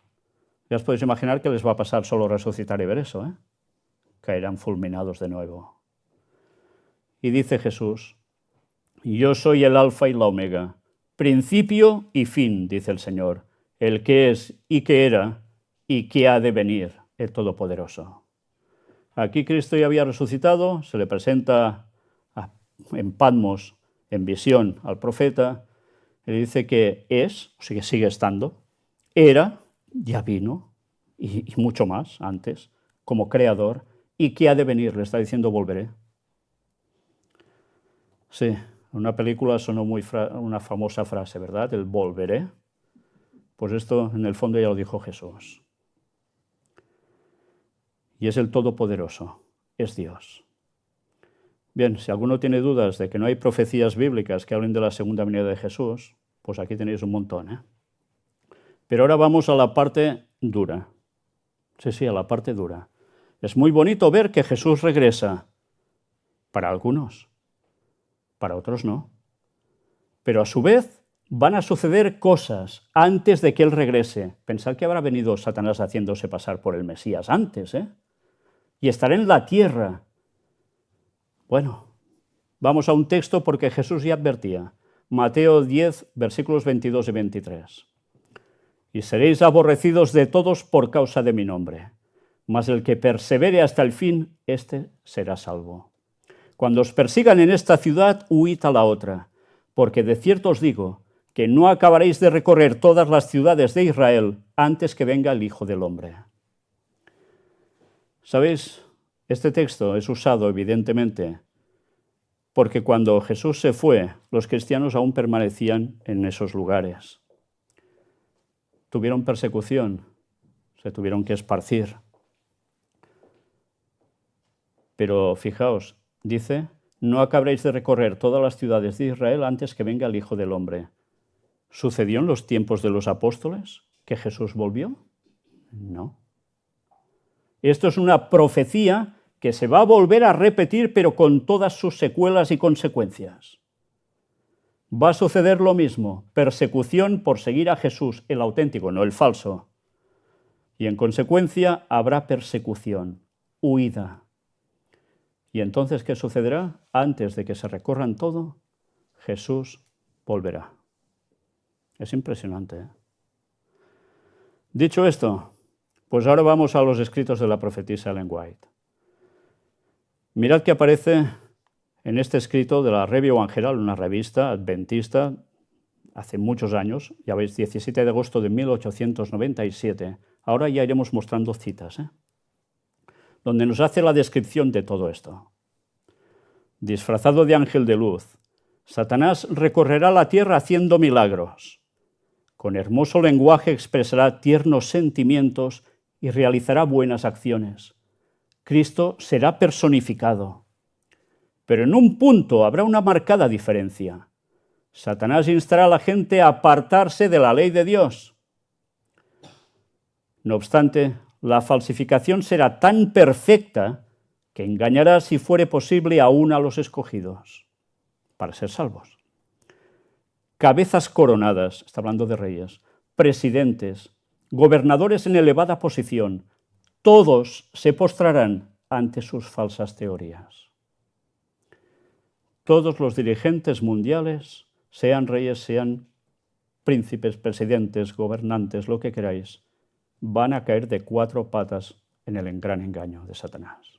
Ya os podéis imaginar que les va a pasar solo resucitar y ver eso, Caerán fulminados de nuevo. y dice Jesús: yo soy el alfa y la omega, principio y fin, dice el Señor, el que es y que era y que ha de venir, el Todopoderoso. Aquí Cristo ya había resucitado, se le presenta en Patmos, en visión al profeta, y dice que es, o sea que sigue estando, era, ya vino, y mucho más antes, como creador, y que ha de venir, le está diciendo volveré. Sí, en una película sonó una famosa frase, ¿verdad? El volveré. Pues esto en el fondo ya lo dijo Jesús. Y es el Todopoderoso, es Dios. Bien, si alguno tiene dudas de que no hay profecías bíblicas que hablen de la segunda venida de Jesús, pues aquí tenéis un montón, ¿eh? Pero ahora vamos a la parte dura. Sí, a la parte dura. Es muy bonito ver que Jesús regresa. Para algunos. Para otros no. Pero a su vez van a suceder cosas antes de que Él regrese. Pensad que habrá venido Satanás haciéndose pasar por el Mesías antes, ¿eh? Y estará en la tierra. Bueno, vamos a un texto porque Jesús ya advertía. Mateo 10, versículos 22 y 23. Y seréis aborrecidos de todos por causa de mi nombre. Mas el que persevere hasta el fin, éste será salvo. Cuando os persigan en esta ciudad, huid a la otra, porque de cierto os digo que no acabaréis de recorrer todas las ciudades de Israel antes que venga el Hijo del Hombre. ¿Sabéis? Este texto es usado evidentemente porque cuando Jesús se fue, los cristianos aún permanecían en esos lugares. Tuvieron persecución, se tuvieron que esparcir. Pero fijaos, dice, no acabaréis de recorrer todas las ciudades de Israel antes que venga el Hijo del Hombre. ¿Sucedió en los tiempos de los apóstoles que Jesús volvió? No. Esto es una profecía que se va a volver a repetir, pero con todas sus secuelas y consecuencias. Va a suceder lo mismo, persecución por seguir a Jesús, el auténtico, no el falso. Y en consecuencia habrá persecución, huida. ¿Y entonces qué sucederá? Antes de que se recorran todo, Jesús volverá. Es impresionante, ¿eh? Dicho esto, pues ahora vamos a los escritos de la profetisa Ellen White. Mirad que aparece en este escrito de la Review Evangelical, una revista adventista, hace muchos años, ya veis, 17 de agosto de 1897. Ahora ya iremos mostrando citas, donde nos hace la descripción de todo esto. Disfrazado de ángel de luz, Satanás recorrerá la tierra haciendo milagros. Con hermoso lenguaje expresará tiernos sentimientos y realizará buenas acciones. Cristo será personificado. Pero en un punto habrá una marcada diferencia. Satanás instará a la gente a apartarse de la ley de Dios. No obstante, la falsificación será tan perfecta que engañará, si fuere posible, aún a los escogidos, para ser salvos. Cabezas coronadas, está hablando de reyes, presidentes, gobernadores en elevada posición, todos se postrarán ante sus falsas teorías. Todos los dirigentes mundiales, sean reyes, sean príncipes, presidentes, gobernantes, lo que queráis, van a caer de cuatro patas en el gran engaño de Satanás.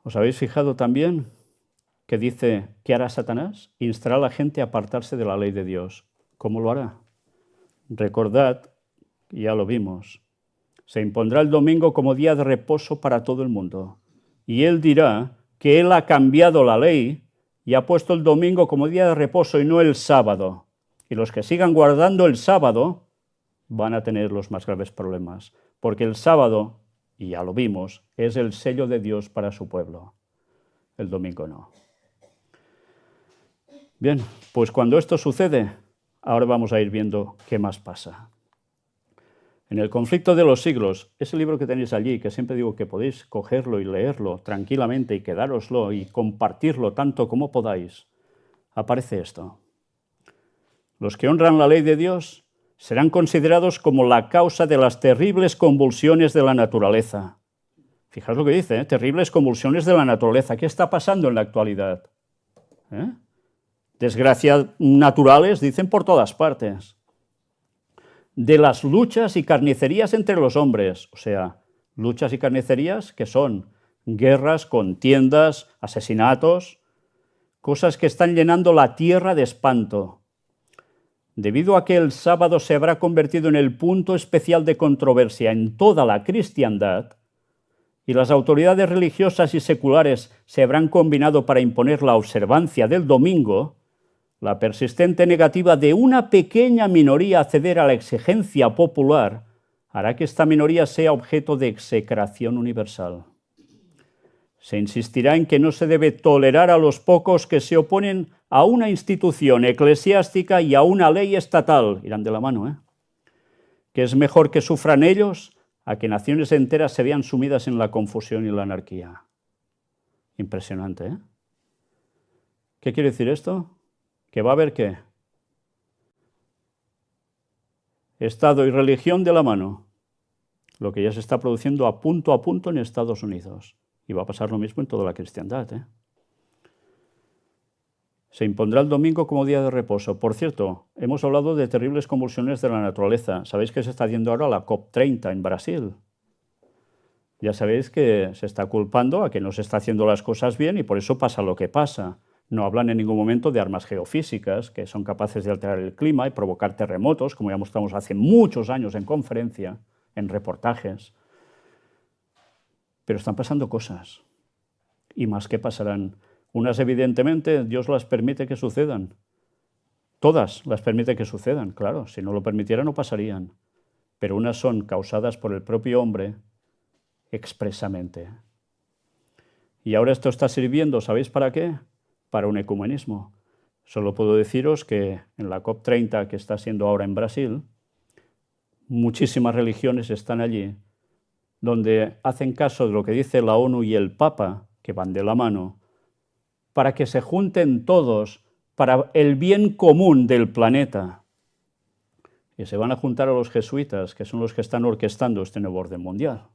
¿Os habéis fijado también que dice, ¿qué hará Satanás? Instará a la gente a apartarse de la ley de Dios. ¿Cómo lo hará? Recordad, ya lo vimos, se impondrá el domingo como día de reposo para todo el mundo. Y él dirá que él ha cambiado la ley y ha puesto el domingo como día de reposo y no el sábado. Y los que sigan guardando el sábado van a tener los más graves problemas, porque el sábado, y ya lo vimos, es el sello de Dios para su pueblo. El domingo no. Bien, pues cuando esto sucede, ahora vamos a ir viendo qué más pasa. En el conflicto de los siglos, ese libro que tenéis allí, que siempre digo que podéis cogerlo y leerlo tranquilamente y quedároslo y compartirlo tanto como podáis, aparece esto. Los que honran la ley de Dios serán considerados como la causa de las terribles convulsiones de la naturaleza. Fijaos lo que dice, terribles convulsiones de la naturaleza. ¿Qué está pasando en la actualidad? Desgracias naturales, dicen, por todas partes. De las luchas y carnicerías entre los hombres, o sea, luchas y carnicerías que son guerras, contiendas, asesinatos, cosas que están llenando la tierra de espanto. Debido a que el sábado se habrá convertido en el punto especial de controversia en toda la cristiandad, y las autoridades religiosas y seculares se habrán combinado para imponer la observancia del domingo, la persistente negativa de una pequeña minoría a ceder a la exigencia popular hará que esta minoría sea objeto de execración universal. Se insistirá en que no se debe tolerar a los pocos que se oponen a una institución eclesiástica y a una ley estatal, irán de la mano, que es mejor que sufran ellos a que naciones enteras se vean sumidas en la confusión y la anarquía. Impresionante, ¿eh? ¿Qué quiere decir esto? ¿Que va a haber qué? Estado y religión de la mano, lo que ya se está produciendo a punto en Estados Unidos. Y va a pasar lo mismo en toda la cristiandad, ¿eh? Se impondrá el domingo como día de reposo. Por cierto, hemos hablado de terribles convulsiones de la naturaleza. ¿Sabéis que se está haciendo ahora la COP30 en Brasil? Ya sabéis que se está culpando a que no se está haciendo las cosas bien y por eso pasa lo que pasa. No hablan en ningún momento de armas geofísicas que son capaces de alterar el clima y provocar terremotos, como ya mostramos hace muchos años en conferencia, en reportajes. Pero están pasando cosas. Y más que pasarán. Unas, evidentemente, Dios las permite que sucedan. Todas las permite que sucedan, claro. Si no lo permitiera, no pasarían. Pero unas son causadas por el propio hombre expresamente. Y ahora esto está sirviendo, ¿sabéis para qué? Para un ecumenismo. Solo puedo deciros que en la COP30 que está siendo ahora en Brasil, muchísimas religiones están allí, donde hacen caso de lo que dice la ONU y el Papa, que van de la mano, para que se junten todos para el bien común del planeta. Y se van a juntar a los jesuitas, que son los que están orquestando este nuevo orden mundial.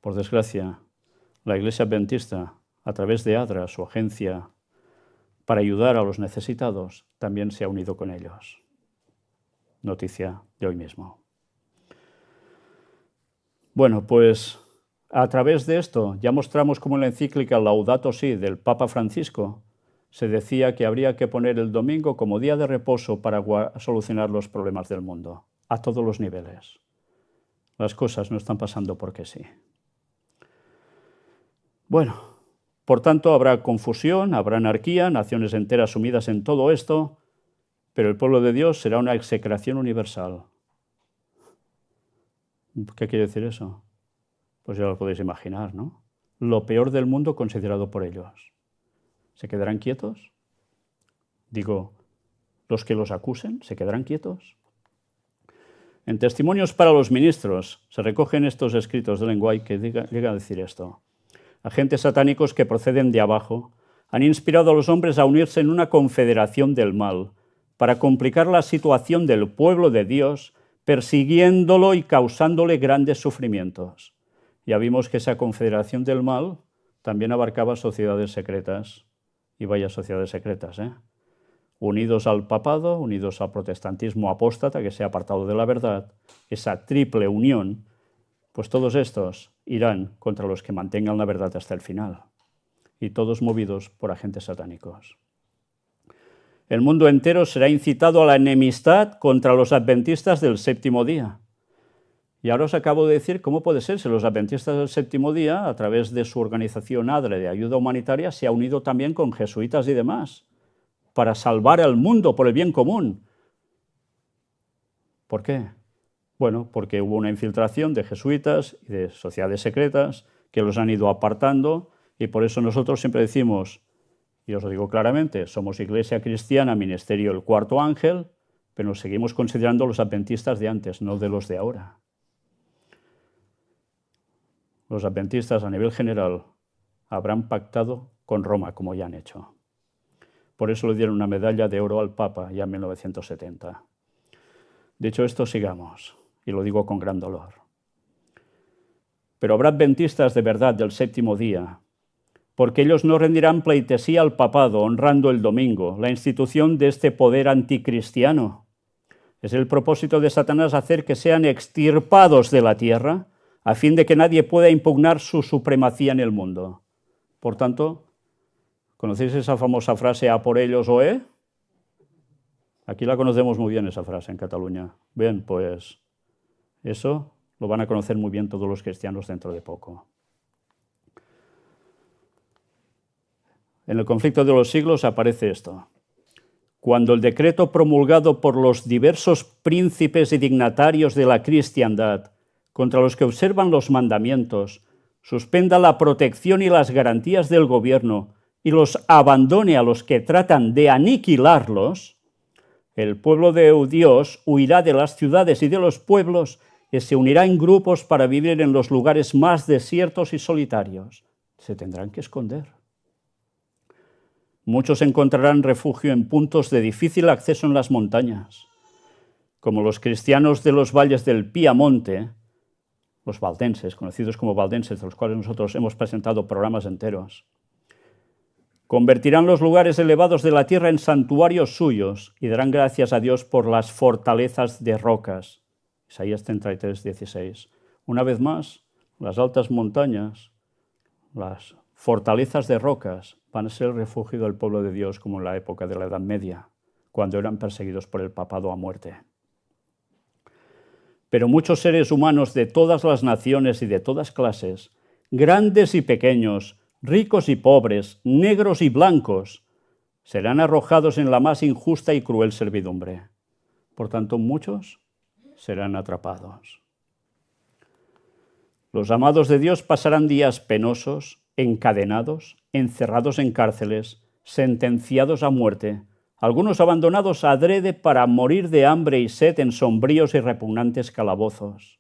Por desgracia, la Iglesia Adventista, a través de ADRA, su agencia para ayudar a los necesitados, también se ha unido con ellos. Noticia de hoy mismo. Bueno, pues a través de esto ya mostramos cómo en la encíclica Laudato Si del Papa Francisco se decía que habría que poner el domingo como día de reposo para solucionar los problemas del mundo, a todos los niveles. Las cosas no están pasando porque sí. Bueno, por tanto habrá confusión, habrá anarquía, naciones enteras sumidas en todo esto, pero el pueblo de Dios será una execración universal. ¿Qué quiere decir eso? Pues ya lo podéis imaginar, ¿no? Lo peor del mundo considerado por ellos. ¿Se quedarán quietos? Digo, los que los acusen, ¿se quedarán quietos? En Testimonios para los Ministros se recogen estos escritos de Lenguay que llega a decir esto. Agentes satánicos que proceden de abajo han inspirado a los hombres a unirse en una confederación del mal para complicar la situación del pueblo de Dios, persiguiéndolo y causándole grandes sufrimientos. Ya vimos que esa confederación del mal también abarcaba sociedades secretas, y vaya sociedades secretas, unidos al papado, unidos al protestantismo apóstata que se ha apartado de la verdad, esa triple unión, pues todos estos irán contra los que mantengan la verdad hasta el final, y todos movidos por agentes satánicos. El mundo entero será incitado a la enemistad contra los adventistas del séptimo día. Y ahora os acabo de decir cómo puede ser si los adventistas del séptimo día, a través de su organización ADRE de ayuda humanitaria, se ha unido también con jesuitas y demás, para salvar al mundo por el bien común. ¿Por qué? Bueno, porque hubo una infiltración de jesuitas y de sociedades secretas que los han ido apartando, y por eso nosotros siempre decimos, y os lo digo claramente, somos Iglesia Cristiana, Ministerio el Cuarto Ángel, pero nos seguimos considerando los adventistas de antes, no de los de ahora. Los adventistas a nivel general habrán pactado con Roma, como ya han hecho. Por eso le dieron una medalla de oro al Papa ya en 1970. Dicho esto, sigamos, y lo digo con gran dolor. pero habrá adventistas de verdad del séptimo día, porque ellos no rendirán pleitesía al papado, honrando el domingo, la institución de este poder anticristiano. Es el propósito de Satanás hacer que sean extirpados de la tierra, a fin de que nadie pueda impugnar su supremacía en el mundo. Por tanto, ¿conocéis esa famosa frase, a por ellos o? Aquí la conocemos muy bien esa frase en Cataluña. Bien, pues eso lo van a conocer muy bien todos los cristianos dentro de poco. En el conflicto de los siglos aparece esto. Cuando el decreto promulgado por los diversos príncipes y dignatarios de la cristiandad contra los que observan los mandamientos suspenda la protección y las garantías del gobierno y los abandone a los que tratan de aniquilarlos, el pueblo de Dios huirá de las ciudades y de los pueblos y se unirá en grupos para vivir en los lugares más desiertos y solitarios. Se tendrán que esconder. Muchos encontrarán refugio en puntos de difícil acceso en las montañas, como los cristianos de los valles del Piamonte, los valdenses, conocidos como valdenses, de los cuales nosotros hemos presentado programas enteros. Convertirán los lugares elevados de la tierra en santuarios suyos y darán gracias a Dios por las fortalezas de rocas. Isaías 33, 16. Una vez más, las altas montañas, las fortalezas de rocas van a ser el refugio del pueblo de Dios como en la época de la Edad Media, cuando eran perseguidos por el papado a muerte. Pero muchos seres humanos de todas las naciones y de todas clases, grandes y pequeños, ricos y pobres, negros y blancos, serán arrojados en la más injusta y cruel servidumbre. Por tanto, muchos serán atrapados. Los amados de Dios pasarán días penosos, encadenados, encerrados en cárceles, sentenciados a muerte, algunos abandonados adrede para morir de hambre y sed en sombríos y repugnantes calabozos.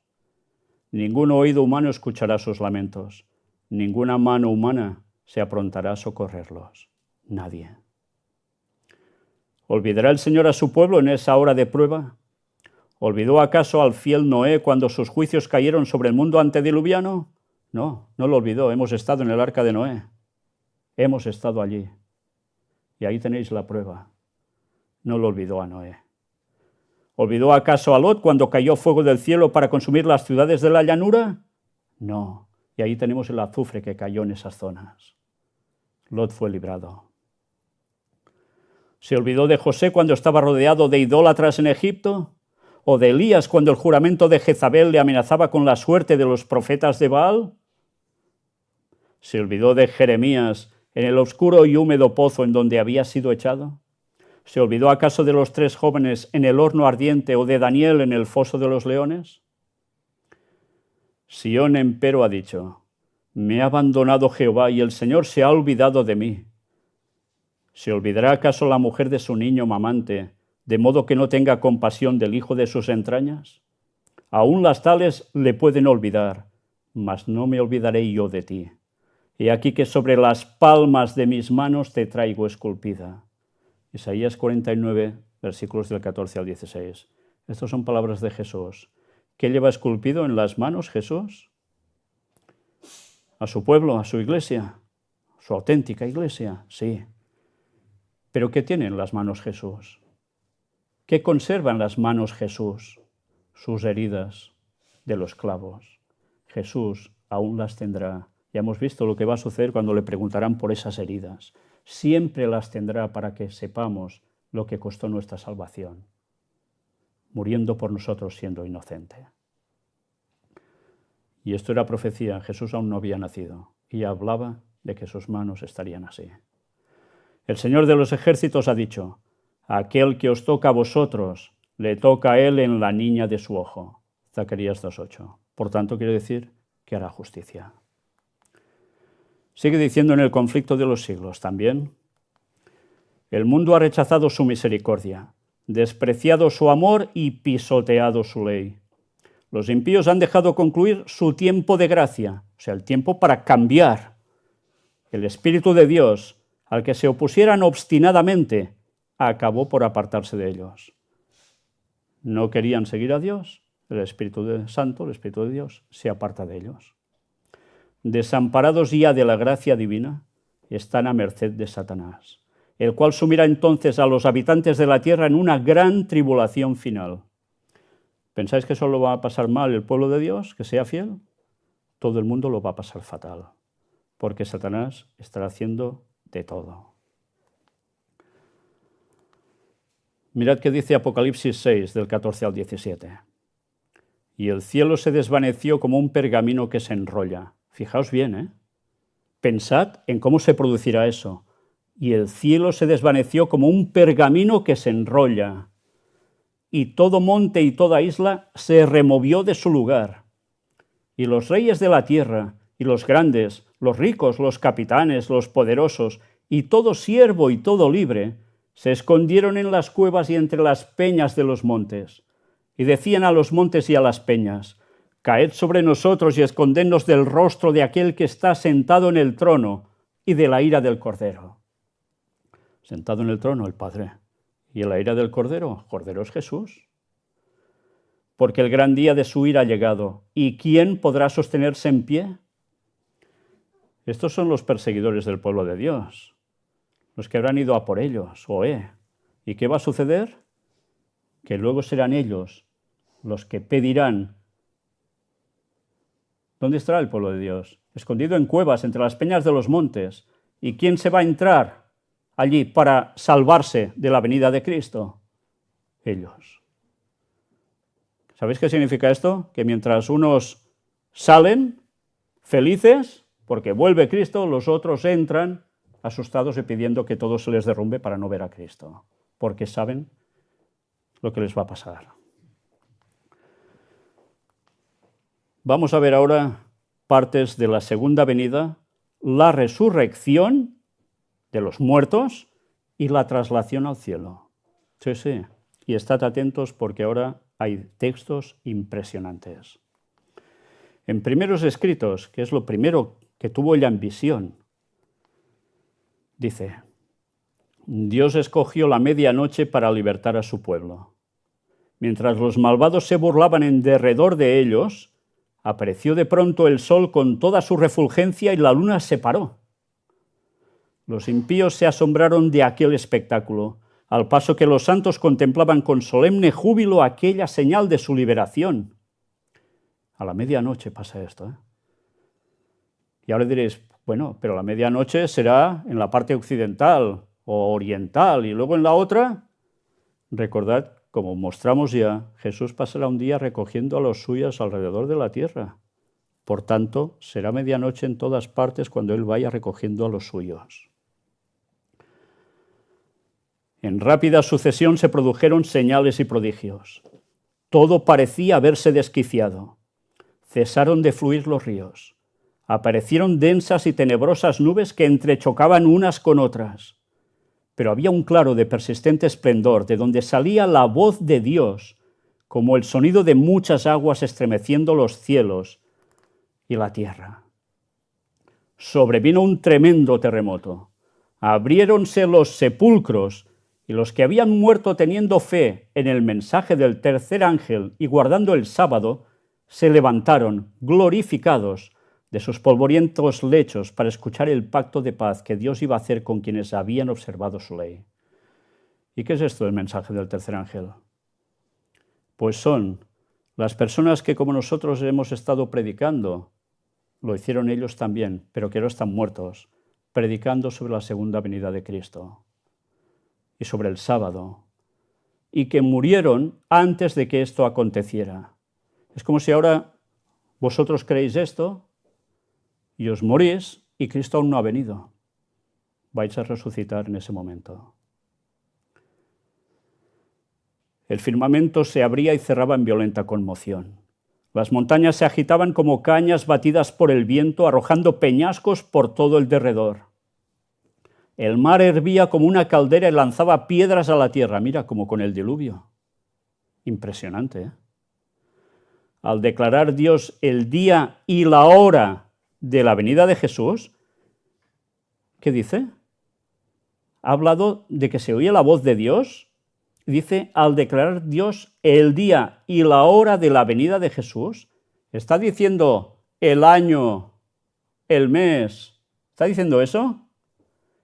Ningún oído humano escuchará sus lamentos, ninguna mano humana se aprontará a socorrerlos. Nadie. ¿Olvidará el Señor a su pueblo en esa hora de prueba? ¿Olvidó acaso al fiel Noé cuando sus juicios cayeron sobre el mundo antediluviano? No, no lo olvidó. Hemos estado en el arca de Noé. Hemos estado allí. Y ahí tenéis la prueba. No lo olvidó a Noé. ¿Olvidó acaso a Lot cuando cayó fuego del cielo para consumir las ciudades de la llanura? No. Y ahí tenemos el azufre que cayó en esas zonas. Lot fue librado. ¿Se olvidó de José cuando estaba rodeado de idólatras en Egipto? ¿O de Elías cuando el juramento de Jezabel le amenazaba con la suerte de los profetas de Baal? ¿Se olvidó de Jeremías en el oscuro y húmedo pozo en donde había sido echado? ¿Se olvidó acaso de los 3 jóvenes en el horno ardiente o de Daniel en el foso de los leones? Sión empero ha dicho, me ha abandonado Jehová y el Señor se ha olvidado de mí. ¿Se olvidará acaso la mujer de su niño mamante, de modo que no tenga compasión del hijo de sus entrañas? Aún las tales le pueden olvidar, mas no me olvidaré yo de ti. He aquí que sobre las palmas de mis manos te traigo esculpida. Isaías 49, versículos del 14 al 16. Estas son palabras de Jesús. ¿Qué lleva esculpido en las manos Jesús? A su pueblo, a su iglesia, su auténtica iglesia, sí. ¿Pero qué tiene en las manos Jesús? ¿Qué conserva en las manos Jesús? Sus heridas de los clavos. Jesús aún las tendrá. Ya hemos visto lo que va a suceder cuando le preguntarán por esas heridas. Siempre las tendrá para que sepamos lo que costó nuestra salvación, muriendo por nosotros siendo inocente. Y esto era profecía. Jesús aún no había nacido y hablaba de que sus manos estarían así. El Señor de los ejércitos ha dicho, aquel que os toca a vosotros, le toca a él en la niña de su ojo. Zacarías 2:8. Por tanto, quiere decir que hará justicia. Sigue diciendo en el conflicto de los siglos también, el mundo ha rechazado su misericordia, despreciado su amor y pisoteado su ley. Los impíos han dejado concluir su tiempo de gracia, o sea, el tiempo para cambiar. El Espíritu de Dios, al que se opusieran obstinadamente, acabó por apartarse de ellos. No querían seguir a Dios, el Espíritu Santo, el Espíritu de Dios, se aparta de ellos. desamparados ya de la gracia divina, están a merced de Satanás, el cual sumirá entonces a los habitantes de la tierra en una gran tribulación final. ¿Pensáis que solo va a pasar mal el pueblo de Dios, que sea fiel? Todo el mundo lo va a pasar fatal, porque Satanás estará haciendo de todo. Mirad qué dice Apocalipsis 6, del 14 al 17. Y el cielo se desvaneció como un pergamino que se enrolla. Fijaos bien, ¿eh? Pensad en cómo se producirá eso. Y el cielo se desvaneció como un pergamino que se enrolla. Y todo monte y toda isla se removió de su lugar. Y los reyes de la tierra, y los grandes, los ricos, los capitanes, los poderosos, y todo siervo y todo libre, se escondieron en las cuevas y entre las peñas de los montes. Y decían a los montes y a las peñas: caed sobre nosotros y escondednos del rostro de aquel que está sentado en el trono y de la ira del Cordero. Sentado en el trono el Padre, y en la ira del Cordero, Cordero es Jesús. Porque el gran día de su ira ha llegado, ¿y quién podrá sostenerse en pie? Estos son los perseguidores del pueblo de Dios, los que habrán ido a por ellos, ¿Y qué va a suceder? Que luego serán ellos los que pedirán. ¿Dónde estará el pueblo de Dios? Escondido en cuevas entre las peñas de los montes. ¿Y quién se va a entrar allí para salvarse de la venida de Cristo? Ellos. ¿Sabéis qué significa esto? Que mientras unos salen felices porque vuelve Cristo, los otros entran asustados y pidiendo que todo se les derrumbe para no ver a Cristo, porque saben lo que les va a pasar. Vamos a ver ahora partes de la segunda venida, la resurrección de los muertos y la traslación al cielo. Sí. Y estad atentos porque ahora hay textos impresionantes. En Primeros Escritos, que es lo primero que tuvo ella en visión, dice: Dios escogió la medianoche para libertar a su pueblo. Mientras los malvados se burlaban en derredor de ellos, apareció de pronto el sol con toda su refulgencia y la luna se paró. Los impíos se asombraron de aquel espectáculo, al paso que los santos contemplaban con solemne júbilo aquella señal de su liberación. A la medianoche pasa esto, Y ahora diréis, bueno, pero la medianoche será en la parte occidental o oriental y luego en la otra. Recordad, como mostramos ya, Jesús pasará un día recogiendo a los suyos alrededor de la tierra. Por tanto, será medianoche en todas partes cuando Él vaya recogiendo a los suyos. En rápida sucesión se produjeron señales y prodigios. Todo parecía haberse desquiciado. Cesaron de fluir los ríos. Aparecieron densas y tenebrosas nubes que entrechocaban unas con otras. Pero había un claro de persistente esplendor, de donde salía la voz de Dios, como el sonido de muchas aguas estremeciendo los cielos y la tierra. Sobrevino un tremendo terremoto. Abriéronse los sepulcros, y los que habían muerto teniendo fe en el mensaje del tercer ángel y guardando el sábado, se levantaron, glorificados, de sus polvorientos lechos para escuchar el pacto de paz que Dios iba a hacer con quienes habían observado su ley. ¿Y qué es esto del mensaje del tercer ángel? Pues son las personas que, como nosotros hemos estado predicando, lo hicieron ellos también, pero que ahora están muertos, predicando sobre la segunda venida de Cristo y sobre el sábado, y que murieron antes de que esto aconteciera. Es como si ahora vosotros creéis esto y os morís y Cristo aún no ha venido. Vais a resucitar en ese momento. El firmamento se abría y cerraba en violenta conmoción. Las montañas se agitaban como cañas batidas por el viento, arrojando peñascos por todo el derredor. El mar hervía como una caldera y lanzaba piedras a la tierra. Mira, como con el diluvio. Impresionante, ¿eh? Al declarar Dios el día y la hora de la venida de Jesús, ¿qué dice? Ha hablado de que se oía la voz de Dios. Dice, al declarar Dios el día y la hora de la venida de Jesús, está diciendo el año el mes. ¿Está diciendo eso?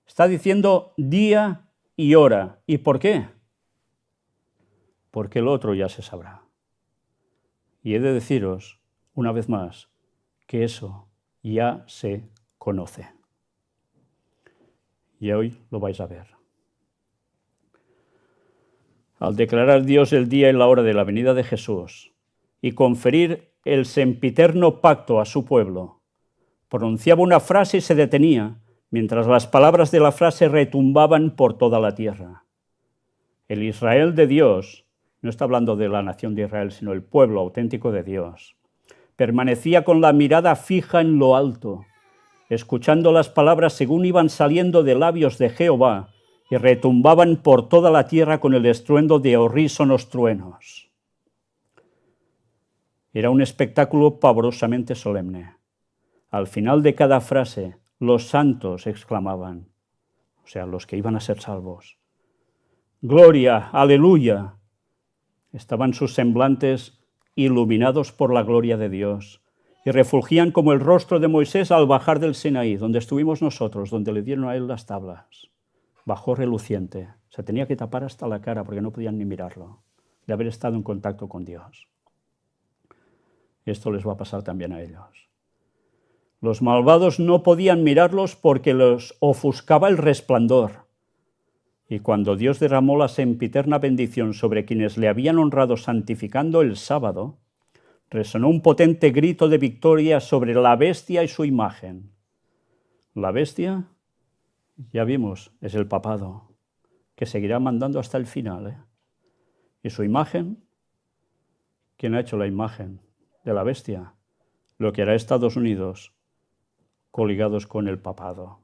Está diciendo día y hora. ¿Y por qué? Porque el otro ya se sabrá. Y he de deciros, una vez más, que eso ya se conoce. Y hoy lo vais a ver. Al declarar Dios el día y la hora de la venida de Jesús y conferir el sempiterno pacto a su pueblo, pronunciaba una frase y se detenía, mientras las palabras de la frase retumbaban por toda la tierra. El Israel de Dios, no está hablando de la nación de Israel, sino el pueblo auténtico de Dios, permanecía con la mirada fija en lo alto, escuchando las palabras según iban saliendo de labios de Jehová y retumbaban por toda la tierra con el estruendo de horrísonos truenos. Era un espectáculo pavorosamente solemne. Al final de cada frase, los santos exclamaban, o sea, los que iban a ser salvos, ¡Gloria, aleluya! Estaban sus semblantes iluminados por la gloria de Dios y refulgían como el rostro de Moisés al bajar del Sinaí, donde estuvimos nosotros, donde le dieron a él las tablas. Bajó reluciente, se tenía que tapar hasta la cara porque no podían ni mirarlo, de haber estado en contacto con Dios. Esto les va a pasar también a ellos. Los malvados no podían mirarlos porque los ofuscaba el resplandor. Y cuando Dios derramó la sempiterna bendición sobre quienes le habían honrado santificando el sábado, resonó un potente grito de victoria sobre la bestia y su imagen. La bestia, ya vimos, es el papado, que seguirá mandando hasta el final. Y su imagen, ¿quién ha hecho la imagen de la bestia? Lo que hará Estados Unidos, coligados con el papado.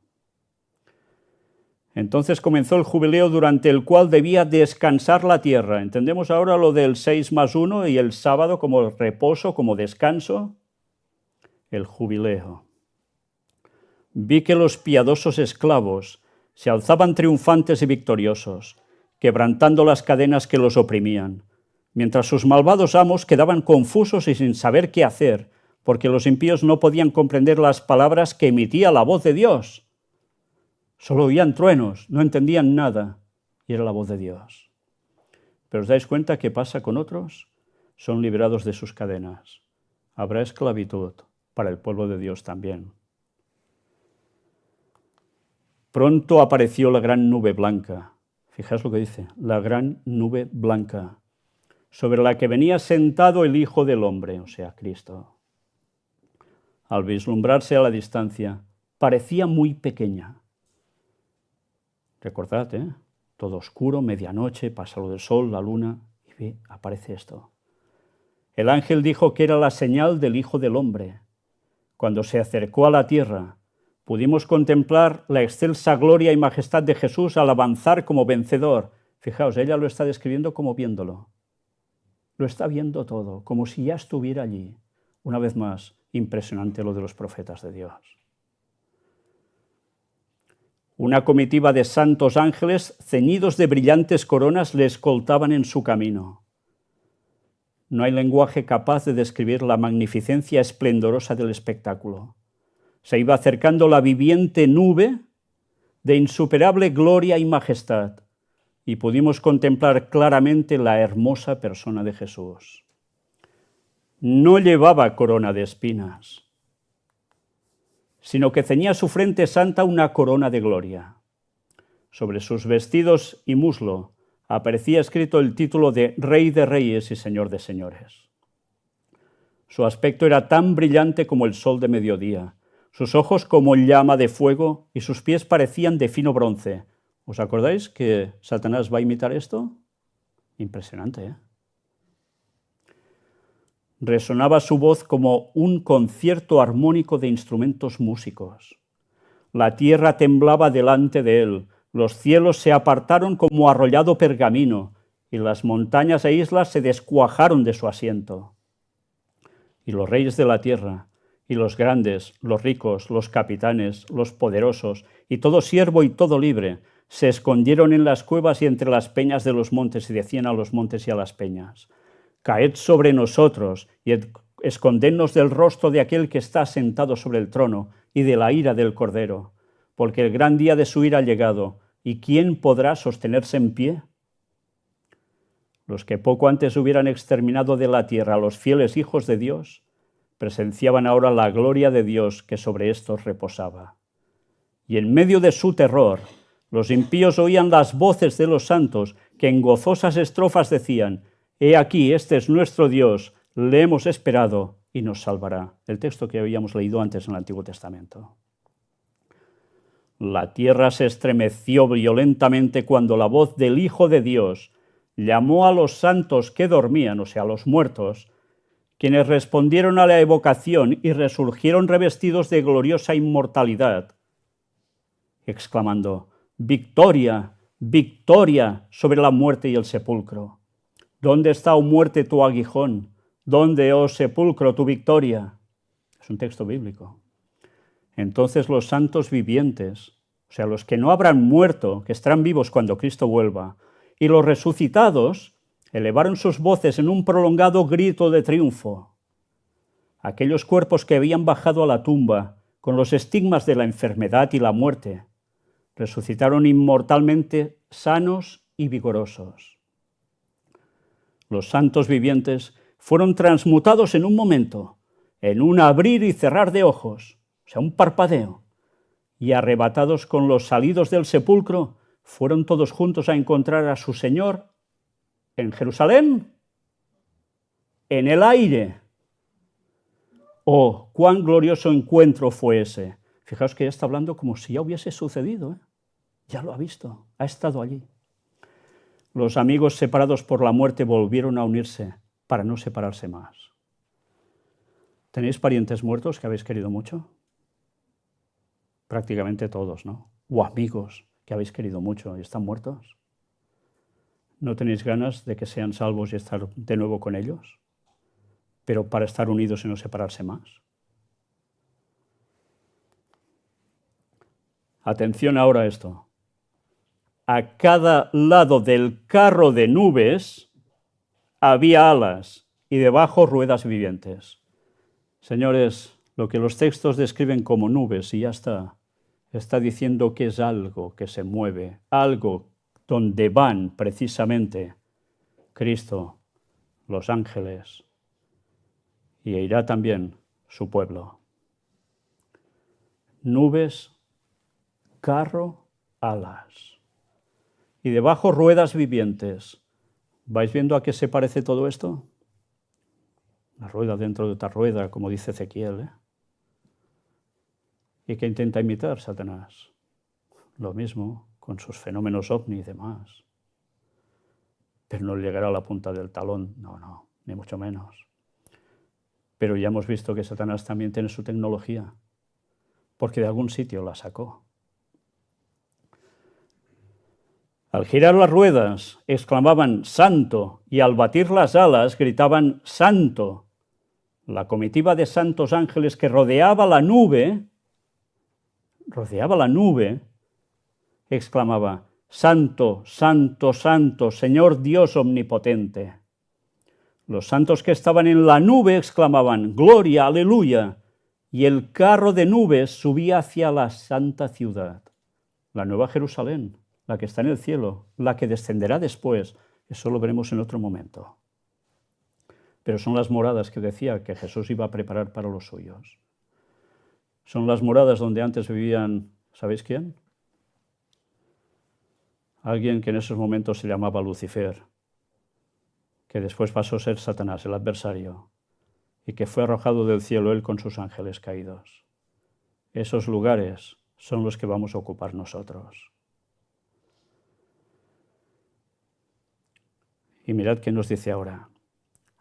Entonces comenzó el jubileo durante el cual debía descansar la tierra. ¿Entendemos ahora lo del 6+1 y el sábado como reposo, como descanso? El jubileo. Vi que los piadosos esclavos se alzaban triunfantes y victoriosos, quebrantando las cadenas que los oprimían, mientras sus malvados amos quedaban confusos y sin saber qué hacer, porque los impíos no podían comprender las palabras que emitía la voz de Dios. Solo oían truenos, no entendían nada, y era la voz de Dios. ¿Pero os dais cuenta qué pasa con otros? Son liberados de sus cadenas. Habrá esclavitud para el pueblo de Dios también. Pronto apareció la gran nube blanca. Fijaos lo que dice, la gran nube blanca, sobre la que venía sentado el Hijo del Hombre, o sea, Cristo. Al vislumbrarse a la distancia, parecía muy pequeña. Recordad, todo oscuro, medianoche, pasa lo del sol, la luna, y ve, aparece esto. El ángel dijo que era la señal del Hijo del Hombre. Cuando se acercó a la tierra, pudimos contemplar la excelsa gloria y majestad de Jesús al avanzar como vencedor. Fijaos, ella lo está describiendo como viéndolo. Lo está viendo todo, como si ya estuviera allí. Una vez más, impresionante lo de los profetas de Dios. Una comitiva de santos ángeles, ceñidos de brillantes coronas, le escoltaban en su camino. No hay lenguaje capaz de describir la magnificencia esplendorosa del espectáculo. Se iba acercando la viviente nube de insuperable gloria y majestad, y pudimos contemplar claramente la hermosa persona de Jesús. No llevaba corona de espinas, sino que ceñía su frente santa una corona de gloria. Sobre sus vestidos y muslo aparecía escrito el título de Rey de Reyes y Señor de Señores. Su aspecto era tan brillante como el sol de mediodía, sus ojos como llama de fuego y sus pies parecían de fino bronce. ¿Os acordáis que Satanás va a imitar esto? Impresionante, ¿eh? Resonaba su voz como un concierto armónico de instrumentos músicos. La tierra temblaba delante de él, los cielos se apartaron como arrollado pergamino, y las montañas e islas se descuajaron de su asiento. Y los reyes de la tierra, y los grandes, los ricos, los capitanes, los poderosos, y todo siervo y todo libre, se escondieron en las cuevas y entre las peñas de los montes, y decían a los montes y a las peñas: Caed sobre nosotros y escondednos del rostro de aquel que está sentado sobre el trono y de la ira del Cordero, porque el gran día de su ira ha llegado, ¿y quién podrá sostenerse en pie? Los que poco antes hubieran exterminado de la tierra a los fieles hijos de Dios, presenciaban ahora la gloria de Dios que sobre estos reposaba. Y en medio de su terror, los impíos oían las voces de los santos que en gozosas estrofas decían: «He aquí, este es nuestro Dios, le hemos esperado y nos salvará». El texto que habíamos leído antes en el Antiguo Testamento. La tierra se estremeció violentamente cuando la voz del Hijo de Dios llamó a los santos que dormían, o sea, a los muertos, quienes respondieron a la evocación y resurgieron revestidos de gloriosa inmortalidad, exclamando: «Victoria, victoria sobre la muerte y el sepulcro. ¿Dónde está, oh muerte, tu aguijón? ¿Dónde, oh sepulcro, tu victoria?». Es un texto bíblico. Entonces los santos vivientes, o sea, los que no habrán muerto, que estarán vivos cuando Cristo vuelva, y los resucitados elevaron sus voces en un prolongado grito de triunfo. Aquellos cuerpos que habían bajado a la tumba con los estigmas de la enfermedad y la muerte, resucitaron inmortalmente sanos y vigorosos. Los santos vivientes fueron transmutados en un momento, en un abrir y cerrar de ojos, o sea, un parpadeo, y arrebatados con los salidos del sepulcro, fueron todos juntos a encontrar a su Señor en Jerusalén, en el aire. Oh, cuán glorioso encuentro fue ese. Fijaos que ya está hablando como si ya hubiese sucedido, ¿eh? Ya lo ha visto, ha estado allí. Los amigos separados por la muerte volvieron a unirse para no separarse más. ¿Tenéis parientes muertos que habéis querido mucho? Prácticamente todos, ¿no? O amigos que habéis querido mucho y están muertos. ¿No tenéis ganas de que sean salvos y estar de nuevo con ellos? Pero para estar unidos y no separarse más. Atención ahora a esto. A cada lado del carro de nubes había alas y debajo ruedas vivientes. Señores, lo que los textos describen como nubes, y ya está diciendo que es algo que se mueve, algo donde van precisamente Cristo, los ángeles, y irá también su pueblo. Nubes, carro, alas. Y debajo ruedas vivientes. ¿Vais viendo a qué se parece todo esto? Una rueda dentro de otra rueda, como dice Ezequiel, ¿eh? ¿Y qué intenta imitar Satanás? Lo mismo, con sus fenómenos ovni y demás. Pero no llegará a la punta del talón, no, ni mucho menos. Pero ya hemos visto que Satanás también tiene su tecnología, porque de algún sitio la sacó. Al girar las ruedas exclamaban «Santo», y al batir las alas gritaban «Santo». La comitiva de santos ángeles que rodeaba la nube, exclamaba «Santo, santo, santo, Señor Dios omnipotente». Los santos que estaban en la nube exclamaban «Gloria, aleluya», y el carro de nubes subía hacia la santa ciudad, la Nueva Jerusalén, la que está en el cielo, la que descenderá después. Eso lo veremos en otro momento. Pero son las moradas que decía que Jesús iba a preparar para los suyos. Son las moradas donde antes vivían, ¿sabéis quién? Alguien que en esos momentos se llamaba Lucifer, que después pasó a ser Satanás, el adversario, y que fue arrojado del cielo él con sus ángeles caídos. Esos lugares son los que vamos a ocupar nosotros. Y mirad qué nos dice ahora.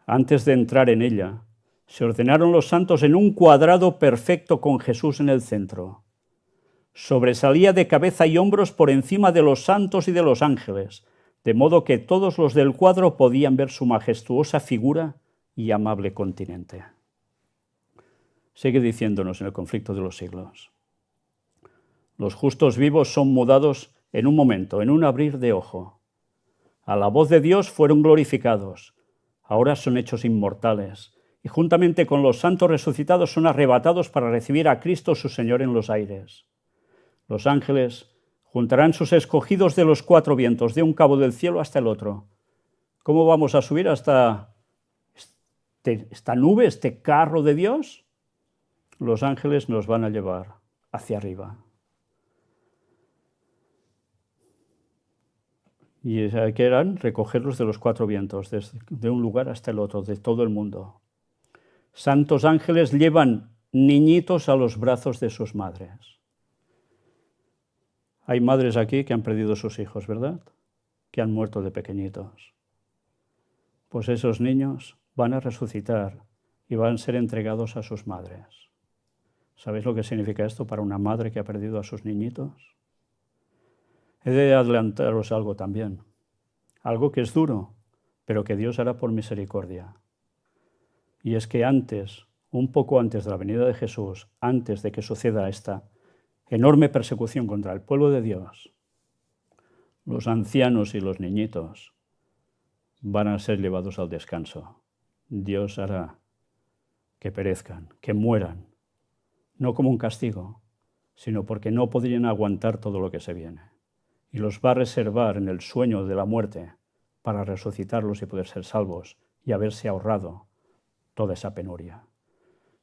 Antes de entrar en ella, se ordenaron los santos en un cuadrado perfecto con Jesús en el centro. Sobresalía de cabeza y hombros por encima de los santos y de los ángeles, de modo que todos los del cuadro podían ver su majestuosa figura y amable continente. Sigue diciéndonos en el conflicto de los siglos. Los justos vivos son mudados en un momento, en un abrir de ojo. A la voz de Dios fueron glorificados. Ahora son hechos inmortales y juntamente con los santos resucitados son arrebatados para recibir a Cristo su Señor en los aires. Los ángeles juntarán sus escogidos de los cuatro vientos, de un cabo del cielo hasta el otro. ¿Cómo vamos a subir hasta esta nube, este carro de Dios? Los ángeles nos van a llevar hacia arriba. Y que eran recogerlos de los cuatro vientos, de un lugar hasta el otro, de todo el mundo. Santos ángeles llevan niñitos a los brazos de sus madres. Hay madres aquí que han perdido sus hijos, ¿verdad? Que han muerto de pequeñitos. Pues esos niños van a resucitar y van a ser entregados a sus madres. ¿Sabéis lo que significa esto para una madre que ha perdido a sus niñitos? He de adelantaros algo también, algo que es duro, pero que Dios hará por misericordia. Y es que antes, un poco antes de la venida de Jesús, antes de que suceda esta enorme persecución contra el pueblo de Dios, los ancianos y los niñitos van a ser llevados al descanso. Dios hará que perezcan, que mueran, no como un castigo, sino porque no podrían aguantar todo lo que se viene. Y los va a reservar en el sueño de la muerte para resucitarlos y poder ser salvos y haberse ahorrado toda esa penuria.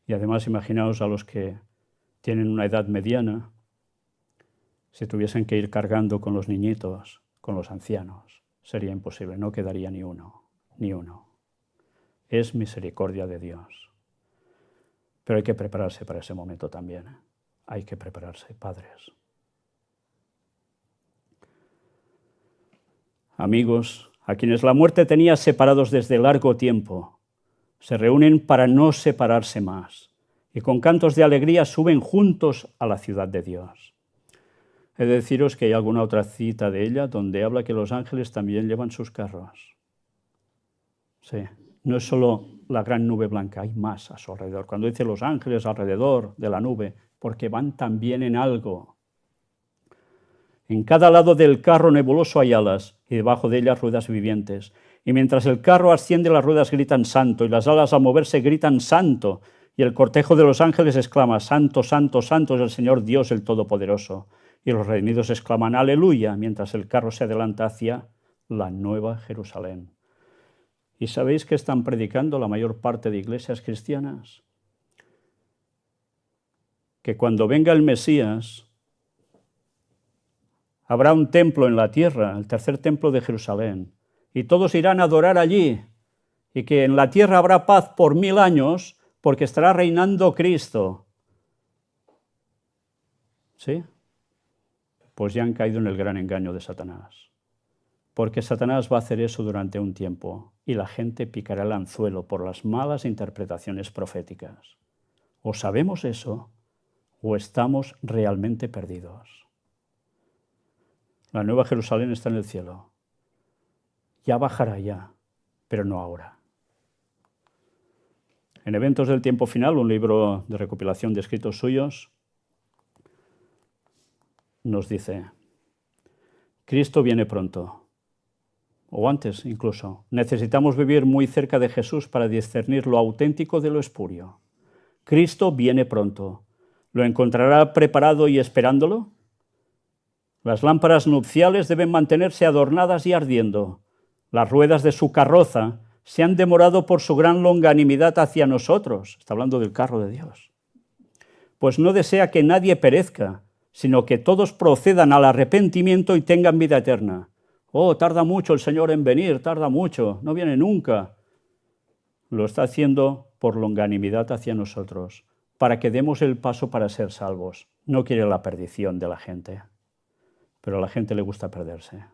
Y además imaginaos a los que tienen una edad mediana, si tuviesen que ir cargando con los niñitos, con los ancianos, sería imposible, no quedaría ni uno, ni uno. Es misericordia de Dios. Pero hay que prepararse para ese momento también. Hay que prepararse, padres. Amigos, a quienes la muerte tenía separados desde largo tiempo, se reúnen para no separarse más y con cantos de alegría suben juntos a la ciudad de Dios. He de deciros que hay alguna otra cita de ella donde habla que los ángeles también llevan sus carros. Sí, no es solo la gran nube blanca, hay más a su alrededor. Cuando dice los ángeles alrededor de la nube, porque van también en algo. En cada lado del carro nebuloso hay alas, y debajo de ellas ruedas vivientes. Y mientras el carro asciende, las ruedas gritan santo, y las alas al moverse gritan santo. Y el cortejo de los ángeles exclama, santo, santo, santo es el Señor Dios el Todopoderoso. Y los redimidos exclaman, aleluya, mientras el carro se adelanta hacia la nueva Jerusalén. ¿Y sabéis qué están predicando la mayor parte de iglesias cristianas? Que cuando venga el Mesías, habrá un templo en la tierra, el tercer templo de Jerusalén, y todos irán a adorar allí, y que en la tierra habrá paz por 1000 años, porque estará reinando Cristo. ¿Sí? Pues ya han caído en el gran engaño de Satanás. Porque Satanás va a hacer eso durante un tiempo, y la gente picará el anzuelo por las malas interpretaciones proféticas. O sabemos eso, o estamos realmente perdidos. La nueva Jerusalén está en el cielo. Ya bajará ya, pero no ahora. En Eventos del Tiempo Final, un libro de recopilación de escritos suyos, nos dice, Cristo viene pronto, o antes incluso. Necesitamos vivir muy cerca de Jesús para discernir lo auténtico de lo espurio. Cristo viene pronto. ¿Lo encontrará preparado y esperándolo? Las lámparas nupciales deben mantenerse adornadas y ardiendo. Las ruedas de su carroza se han demorado por su gran longanimidad hacia nosotros. Está hablando del carro de Dios. Pues no desea que nadie perezca, sino que todos procedan al arrepentimiento y tengan vida eterna. Oh, tarda mucho el Señor en venir, tarda mucho, no viene nunca. Lo está haciendo por longanimidad hacia nosotros, para que demos el paso para ser salvos. No quiere la perdición de la gente, pero a la gente le gusta perderse.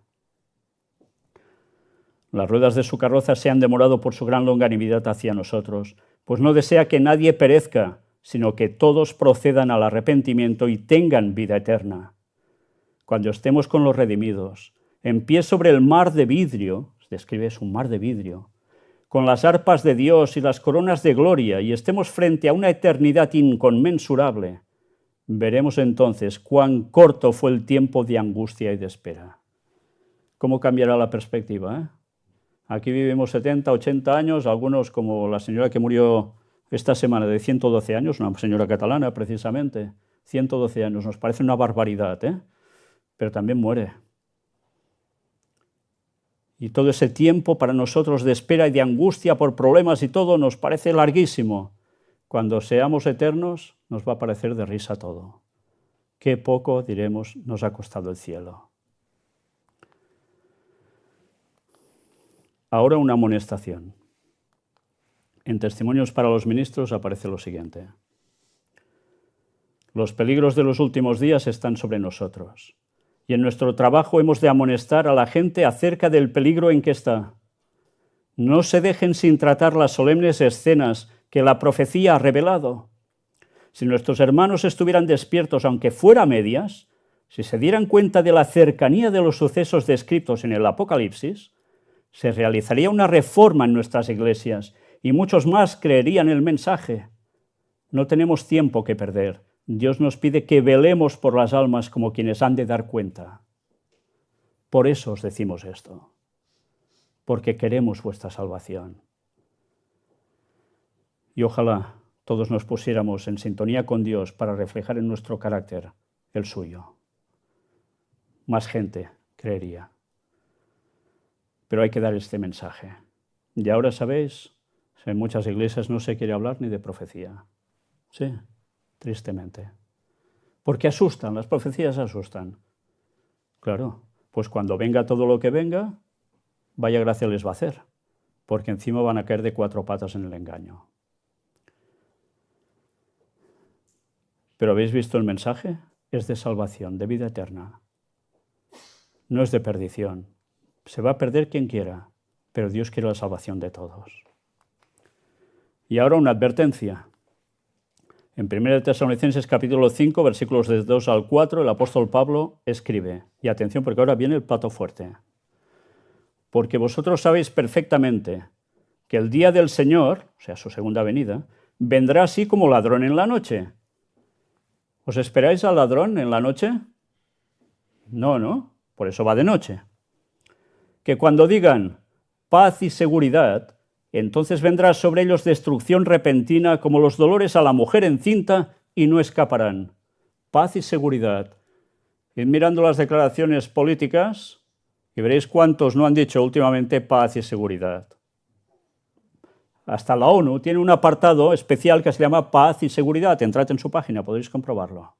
Las ruedas de su carroza se han demorado por su gran longanimidad hacia nosotros, pues no desea que nadie perezca, sino que todos procedan al arrepentimiento y tengan vida eterna. Cuando estemos con los redimidos, en pie sobre el mar de vidrio, describe es un mar de vidrio, con las arpas de Dios y las coronas de gloria, y estemos frente a una eternidad inconmensurable, veremos entonces cuán corto fue el tiempo de angustia y de espera. ¿Cómo cambiará la perspectiva? Aquí vivimos 70, 80 años, algunos como la señora que murió esta semana de 112 años, una señora catalana precisamente, 112 años, nos parece una barbaridad, ¿eh? Pero también muere. Y todo ese tiempo para nosotros de espera y de angustia por problemas y todo nos parece larguísimo. Cuando seamos eternos nos va a parecer de risa todo. Qué poco, diremos, nos ha costado el cielo. Ahora una amonestación. En Testimonios para los Ministros aparece lo siguiente. Los peligros de los últimos días están sobre nosotros. Y en nuestro trabajo hemos de amonestar a la gente acerca del peligro en que está. No se dejen sin tratar las solemnes escenas que la profecía ha revelado. Si nuestros hermanos estuvieran despiertos, aunque fuera a medias, si se dieran cuenta de la cercanía de los sucesos descritos en el Apocalipsis, se realizaría una reforma en nuestras iglesias y muchos más creerían el mensaje. No tenemos tiempo que perder. Dios nos pide que velemos por las almas como quienes han de dar cuenta. Por eso os decimos esto, porque queremos vuestra salvación. Y ojalá todos nos pusiéramos en sintonía con Dios para reflejar en nuestro carácter el suyo. Más gente creería. Pero hay que dar este mensaje. Y ahora sabéis, en muchas iglesias no se quiere hablar ni de profecía. Sí, tristemente. Porque asustan, las profecías asustan. Claro, pues cuando venga todo lo que venga, vaya gracia les va a hacer, porque encima van a caer de 4 patas en el engaño. ¿Pero habéis visto el mensaje? Es de salvación, de vida eterna. No es de perdición. Se va a perder quien quiera, pero Dios quiere la salvación de todos. Y ahora una advertencia. En 1 Tesalonicenses capítulo 5, versículos de 2 al 4, el apóstol Pablo escribe, y atención porque ahora viene el plato fuerte, porque vosotros sabéis perfectamente que el día del Señor, o sea, su segunda venida, vendrá así como ladrón en la noche. ¿Os esperáis al ladrón en la noche? No, por eso va de noche. Que cuando digan paz y seguridad, entonces vendrá sobre ellos destrucción repentina como los dolores a la mujer encinta y no escaparán. Paz y seguridad. Id mirando las declaraciones políticas y veréis cuántos no han dicho últimamente paz y seguridad. Hasta la ONU tiene un apartado especial que se llama paz y seguridad. Entrad en su página, podéis comprobarlo.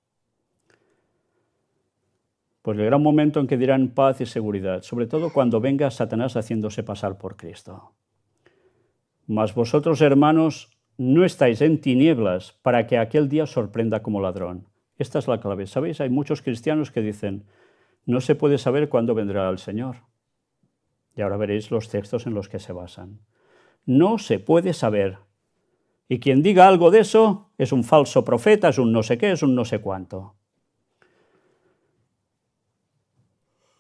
Pues el gran momento en que dirán paz y seguridad, sobre todo cuando venga Satanás haciéndose pasar por Cristo. Mas vosotros, hermanos, no estáis en tinieblas para que aquel día os sorprenda como ladrón. Esta es la clave. ¿Sabéis? Hay muchos cristianos que dicen, no se puede saber cuándo vendrá el Señor. Y ahora veréis los textos en los que se basan. No se puede saber. Y quien diga algo de eso es un falso profeta, es un no sé qué, es un no sé cuánto.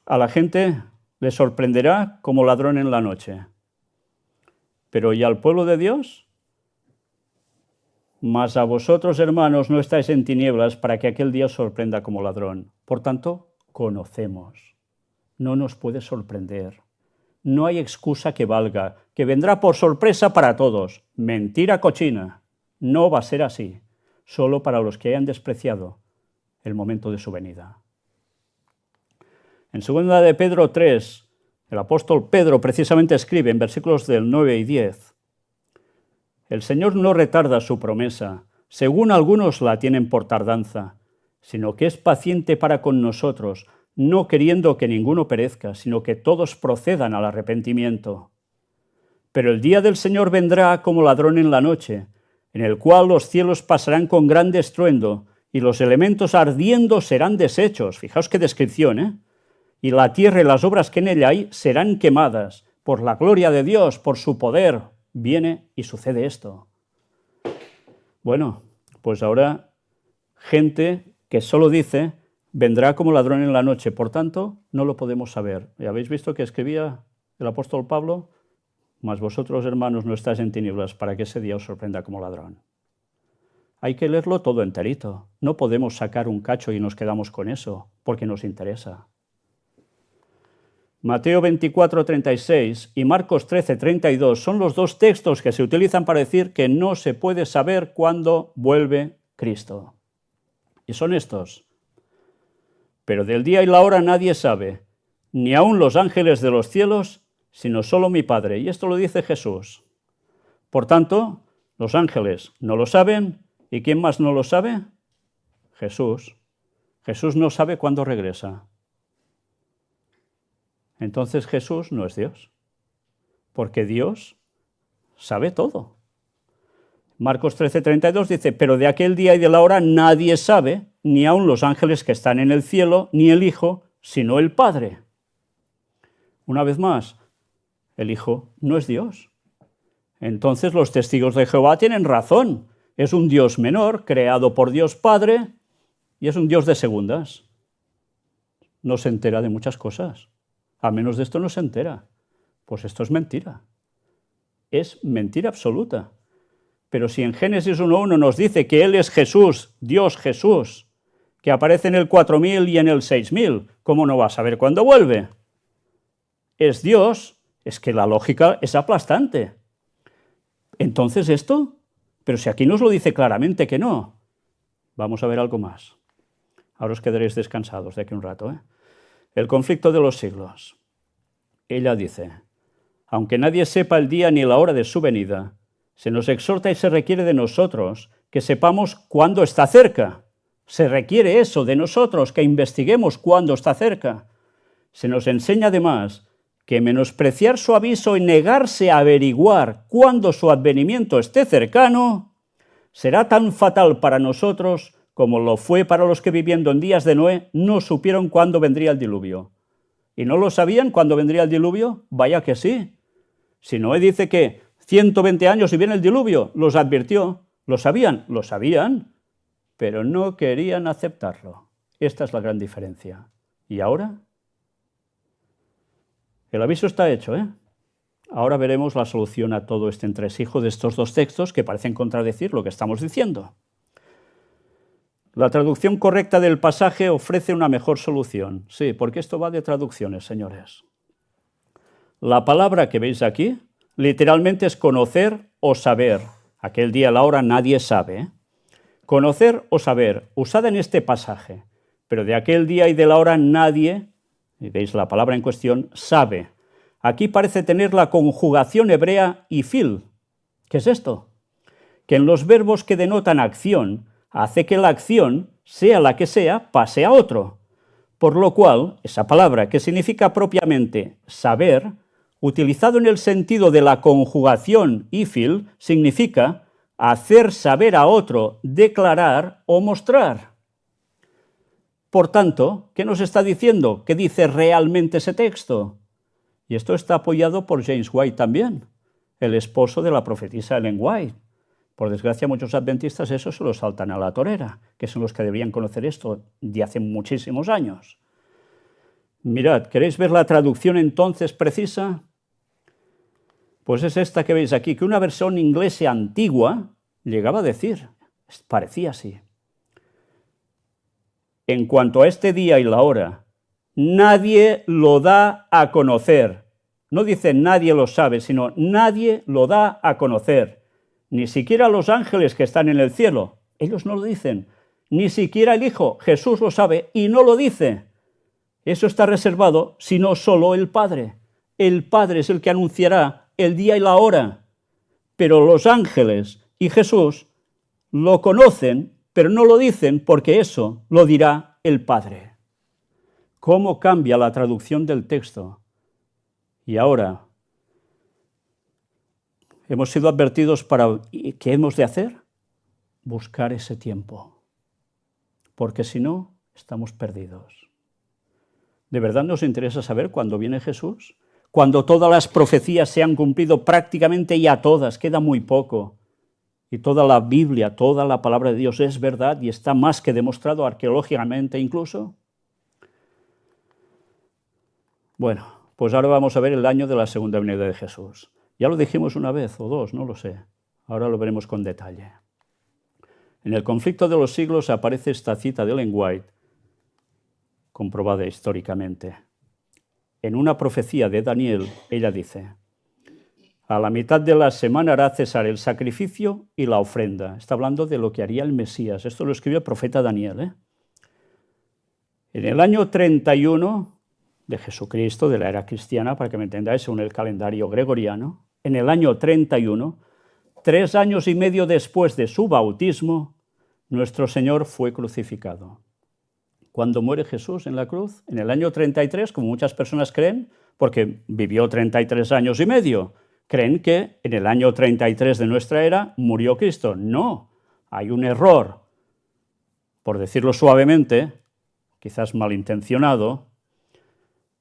A la gente le sorprenderá como ladrón en la noche. Pero ¿y al pueblo de Dios? Mas a vosotros, hermanos, no estáis en tinieblas para que aquel día os sorprenda como ladrón. Por tanto, conocemos. No nos puede sorprender. No hay excusa que valga, que vendrá por sorpresa para todos. Mentira cochina. No va a ser así, solo para los que hayan despreciado el momento de su venida. En 2 de Pedro 3, el apóstol Pedro precisamente escribe en versículos del 9 y 10, el Señor no retarda su promesa, según algunos la tienen por tardanza, sino que es paciente para con nosotros, no queriendo que ninguno perezca, sino que todos procedan al arrepentimiento. Pero el día del Señor vendrá como ladrón en la noche, en el cual los cielos pasarán con gran estruendo, y los elementos ardiendo serán deshechos. Fijaos qué descripción, ¿eh? Y la tierra y las obras que en ella hay serán quemadas por la gloria de Dios, por su poder. Viene y sucede esto. Bueno, pues ahora gente que solo dice, vendrá como ladrón en la noche, por tanto, no lo podemos saber. ¿Y habéis visto que escribía el apóstol Pablo? Mas vosotros, hermanos, no estáis en tinieblas para que ese día os sorprenda como ladrón. Hay que leerlo todo enterito. No podemos sacar un cacho y nos quedamos con eso, porque nos interesa. Mateo 24:36 y Marcos 13:32 son los dos textos que se utilizan para decir que no se puede saber cuándo vuelve Cristo. Y son estos. Pero del día y la hora nadie sabe, ni aun los ángeles de los cielos, sino solo mi Padre. Y esto lo dice Jesús. Por tanto, los ángeles no lo saben. ¿Y quién más no lo sabe? Jesús. Jesús no sabe cuándo regresa. Entonces Jesús no es Dios, porque Dios sabe todo. Marcos 13:32 dice, pero de aquel día y de la hora nadie sabe, ni aun los ángeles que están en el cielo, ni el Hijo, sino el Padre. Una vez más, el Hijo no es Dios. Entonces los testigos de Jehová tienen razón. Es un Dios menor, creado por Dios Padre, y es un Dios de segundas. No se entera de muchas cosas. A menos de esto no se entera. Pues esto es mentira. Es mentira absoluta. Pero si en Génesis 1:1 nos dice que Él es Jesús, Dios Jesús, que aparece en el 4000 y en el 6000, ¿cómo no va a saber cuándo vuelve? Es Dios, es que la lógica es aplastante. Entonces esto, pero si aquí nos lo dice claramente que no. Vamos a ver algo más. Ahora os quedaréis descansados de aquí un rato, El conflicto de los siglos. Ella dice, aunque nadie sepa el día ni la hora de su venida, se nos exhorta y se requiere de nosotros que sepamos cuándo está cerca. Se requiere eso de nosotros, que investiguemos cuándo está cerca. Se nos enseña además que menospreciar su aviso y negarse a averiguar cuándo su advenimiento esté cercano será tan fatal para nosotros como lo fue para los que viviendo en días de Noé no supieron cuándo vendría el diluvio. ¿Y no lo sabían cuándo vendría el diluvio? Vaya que sí. Si Noé dice que 120 años y viene el diluvio, los advirtió. ¿Lo sabían? Lo sabían, pero no querían aceptarlo. Esta es la gran diferencia. ¿Y ahora? El aviso está hecho, Ahora veremos la solución a todo este entresijo de estos dos textos que parecen contradecir lo que estamos diciendo. La traducción correcta del pasaje ofrece una mejor solución. Sí, porque esto va de traducciones, señores. La palabra que veis aquí literalmente es conocer o saber. Aquel día, la hora, nadie sabe. Conocer o saber, usada en este pasaje. Pero de aquel día y de la hora nadie, y veis la palabra en cuestión, sabe. Aquí parece tener la conjugación hebrea ifil. ¿Qué es esto? Que en los verbos que denotan acción, hace que la acción, sea la que sea, pase a otro. Por lo cual, esa palabra que significa propiamente saber, utilizado en el sentido de la conjugación ifil, significa hacer saber a otro, declarar o mostrar. Por tanto, ¿qué nos está diciendo? ¿Qué dice realmente ese texto? Y esto está apoyado por James White también, el esposo de la profetisa Ellen White. Por desgracia, muchos adventistas eso se lo saltan a la torera, que son los que deberían conocer esto de hace muchísimos años. Mirad, ¿queréis ver la traducción entonces precisa? Pues es esta que veis aquí, que una versión inglesa antigua llegaba a decir, parecía así. En cuanto a este día y la hora, nadie lo da a conocer. No dice nadie lo sabe, sino nadie lo da a conocer. Ni siquiera los ángeles que están en el cielo, ellos no lo dicen. Ni siquiera el Hijo, Jesús lo sabe y no lo dice. Eso está reservado, sino solo el Padre. El Padre es el que anunciará el día y la hora. Pero los ángeles y Jesús lo conocen, pero no lo dicen porque eso lo dirá el Padre. ¿Cómo cambia la traducción del texto? Y ahora, hemos sido advertidos para ¿qué hemos de hacer? Buscar ese tiempo. Porque si no, estamos perdidos. ¿De verdad nos interesa saber cuándo viene Jesús? Cuando todas las profecías se han cumplido prácticamente ya todas, queda muy poco. Y toda la Biblia, toda la palabra de Dios es verdad y está más que demostrado arqueológicamente incluso. Bueno, pues ahora vamos a ver el año de la segunda venida de Jesús. Ya lo dijimos una vez o dos, no lo sé. Ahora lo veremos con detalle. En el conflicto de los siglos aparece esta cita de Ellen White, comprobada históricamente. en una profecía de Daniel, ella dice: a la mitad de la semana hará cesar el sacrificio y la ofrenda. Está hablando de lo que haría el Mesías. Esto lo escribe el profeta Daniel. En el año 31 de Jesucristo, de la era cristiana, para que me entendáis, según el calendario gregoriano, en el año 31, 3 años y medio después de su bautismo, nuestro Señor fue crucificado. ¿Cuándo muere Jesús en la cruz? En el año 33, como muchas personas creen, porque vivió 33 años y medio. Creen que en el año 33 de nuestra era murió Cristo. No, hay un error, por decirlo suavemente, quizás malintencionado,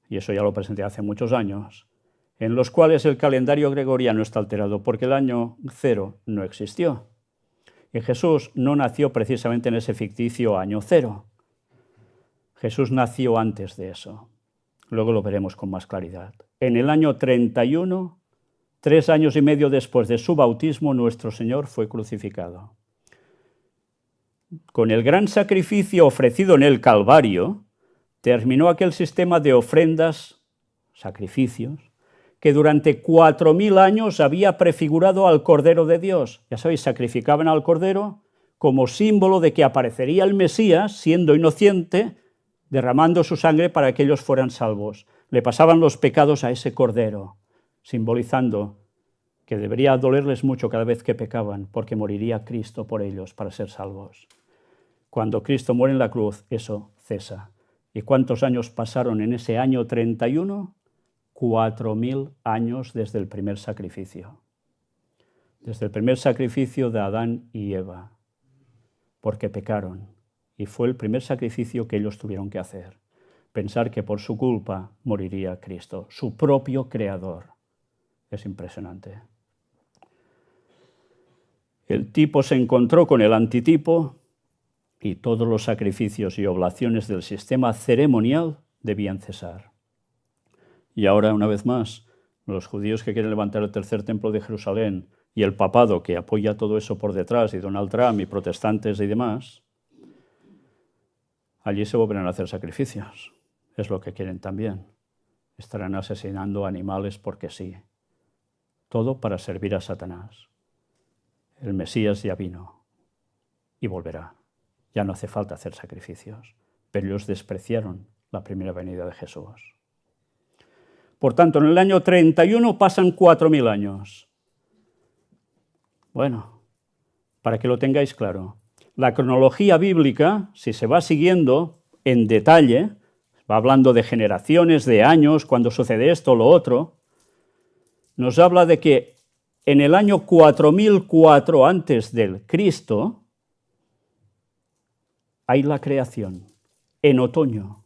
y eso ya lo presenté hace muchos años, en los cuales el calendario gregoriano está alterado, porque el año 0 no existió. Y Jesús no nació precisamente en ese ficticio año 0. Jesús nació antes de eso. Luego lo veremos con más claridad. En el año 31, 3 años y medio después de su bautismo, nuestro Señor fue crucificado. Con el gran sacrificio ofrecido en el Calvario, terminó aquel sistema de ofrendas, sacrificios, que durante 4000 años había prefigurado al Cordero de Dios. Ya sabéis, sacrificaban al Cordero como símbolo de que aparecería el Mesías, siendo inocente, derramando su sangre para que ellos fueran salvos. Le pasaban los pecados a ese Cordero, simbolizando que debería dolerles mucho cada vez que pecaban, porque moriría Cristo por ellos para ser salvos. Cuando Cristo muere en la cruz, eso cesa. ¿Y cuántos años pasaron en ese año 31? 4000 años desde el primer sacrificio. Desde el primer sacrificio de Adán y Eva, porque pecaron. Y fue el primer sacrificio que ellos tuvieron que hacer. Pensar que por su culpa moriría Cristo, su propio creador. Es impresionante. El tipo se encontró con el antitipo y todos los sacrificios y oblaciones del sistema ceremonial debían cesar. Y ahora, una vez más, los judíos que quieren levantar el tercer templo de Jerusalén y el papado que apoya todo eso por detrás, y Donald Trump y protestantes y demás, allí se volverán a hacer sacrificios. Es lo que quieren también. Estarán asesinando animales porque sí. Todo para servir a Satanás. El Mesías ya vino y volverá. Ya no hace falta hacer sacrificios, pero ellos despreciaron la primera venida de Jesús. Por tanto, en el año 31 pasan 4000 años. Bueno, para que lo tengáis claro, la cronología bíblica, si se va siguiendo en detalle, va hablando de generaciones, de años, cuando sucede esto o lo otro, nos habla de que en el año 4004 antes del Cristo hay la creación, en otoño.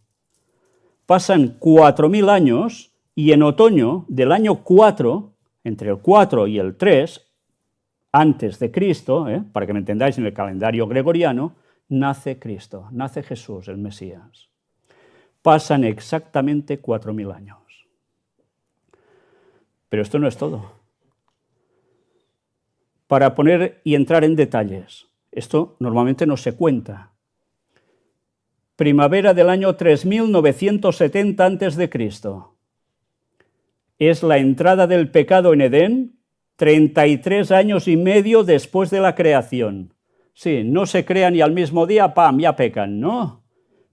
Pasan 4000 años y en otoño del año 4, entre el 4 y el 3, antes de Cristo, para que me entendáis en el calendario gregoriano, nace Cristo, nace Jesús, el Mesías. Pasan exactamente 4000 años. Pero esto no es todo. Para poner y entrar en detalles, esto normalmente no se cuenta. Primavera del año 3970 a.C. Es la entrada del pecado en Edén, 33 años y medio después de la creación. Sí, no se crean y al mismo día, ¡pam!, ya pecan, no.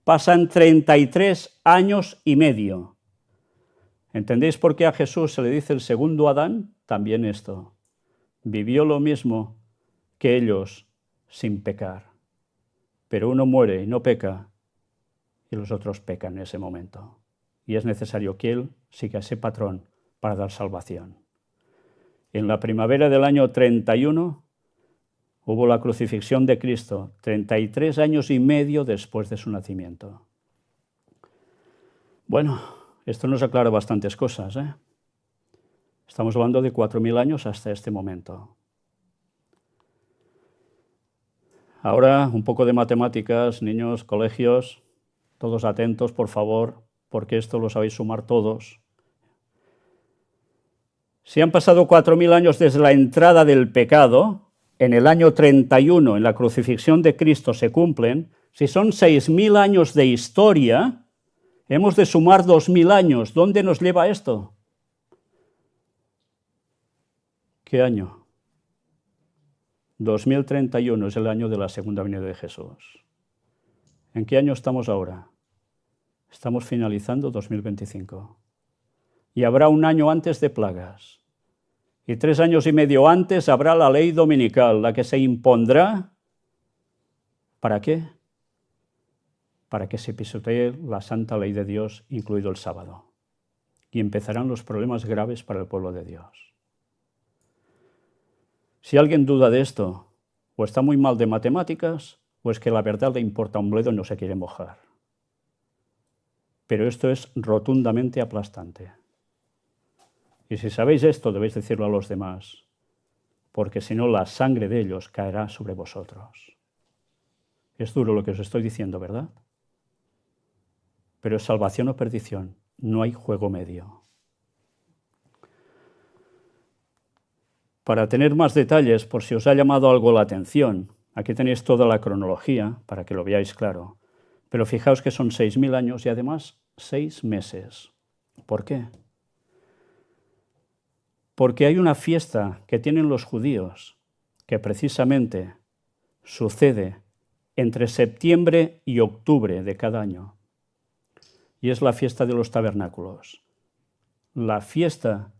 Pasan 33 años y medio. ¿Entendéis por qué a Jesús se le dice el segundo Adán? También esto. Vivió lo mismo que ellos sin pecar. Pero uno muere y no peca, y los otros pecan en ese momento. Y es necesario que Él siga ese patrón para dar salvación. En la primavera del año 31 hubo la crucifixión de Cristo, 33 años y medio después de su nacimiento. Bueno, esto nos aclara bastantes cosas, ¿eh? Estamos hablando de 4000 años hasta este momento. Ahora, un poco de matemáticas, niños, colegios, todos atentos, por favor, porque esto lo sabéis sumar todos. Si han pasado 4000 años desde la entrada del pecado, en el año 31, en la crucifixión de Cristo, se cumplen. Si son 6000 años de historia, Hemos de sumar 2000 años. ¿Dónde nos lleva esto? ¿Qué año? 2031 es el año de la segunda venida de Jesús. ¿En qué año estamos ahora? Estamos finalizando 2025. Y habrá un año antes de plagas. Y 3 años y medio antes habrá la ley dominical, la que se impondrá. ¿Para qué? Para que se pisotee la santa ley de Dios, incluido el sábado. Y empezarán los problemas graves para el pueblo de Dios. Si alguien duda de esto, o está muy mal de matemáticas, o es que la verdad le importa un bledo y no se quiere mojar. Pero esto es rotundamente aplastante. Y si sabéis esto, debéis decirlo a los demás, porque si no, la sangre de ellos caerá sobre vosotros. Es duro lo que os estoy diciendo, ¿verdad? Pero es salvación o perdición, no hay juego medio. Para tener más detalles, por si os ha llamado algo la atención, aquí tenéis toda la cronología, para que lo veáis claro. Pero fijaos que son 6000 años y además 6 meses. ¿Por qué? Porque hay una fiesta que tienen los judíos que precisamente sucede entre septiembre y octubre de cada año. Y es la fiesta de los tabernáculos. La fiesta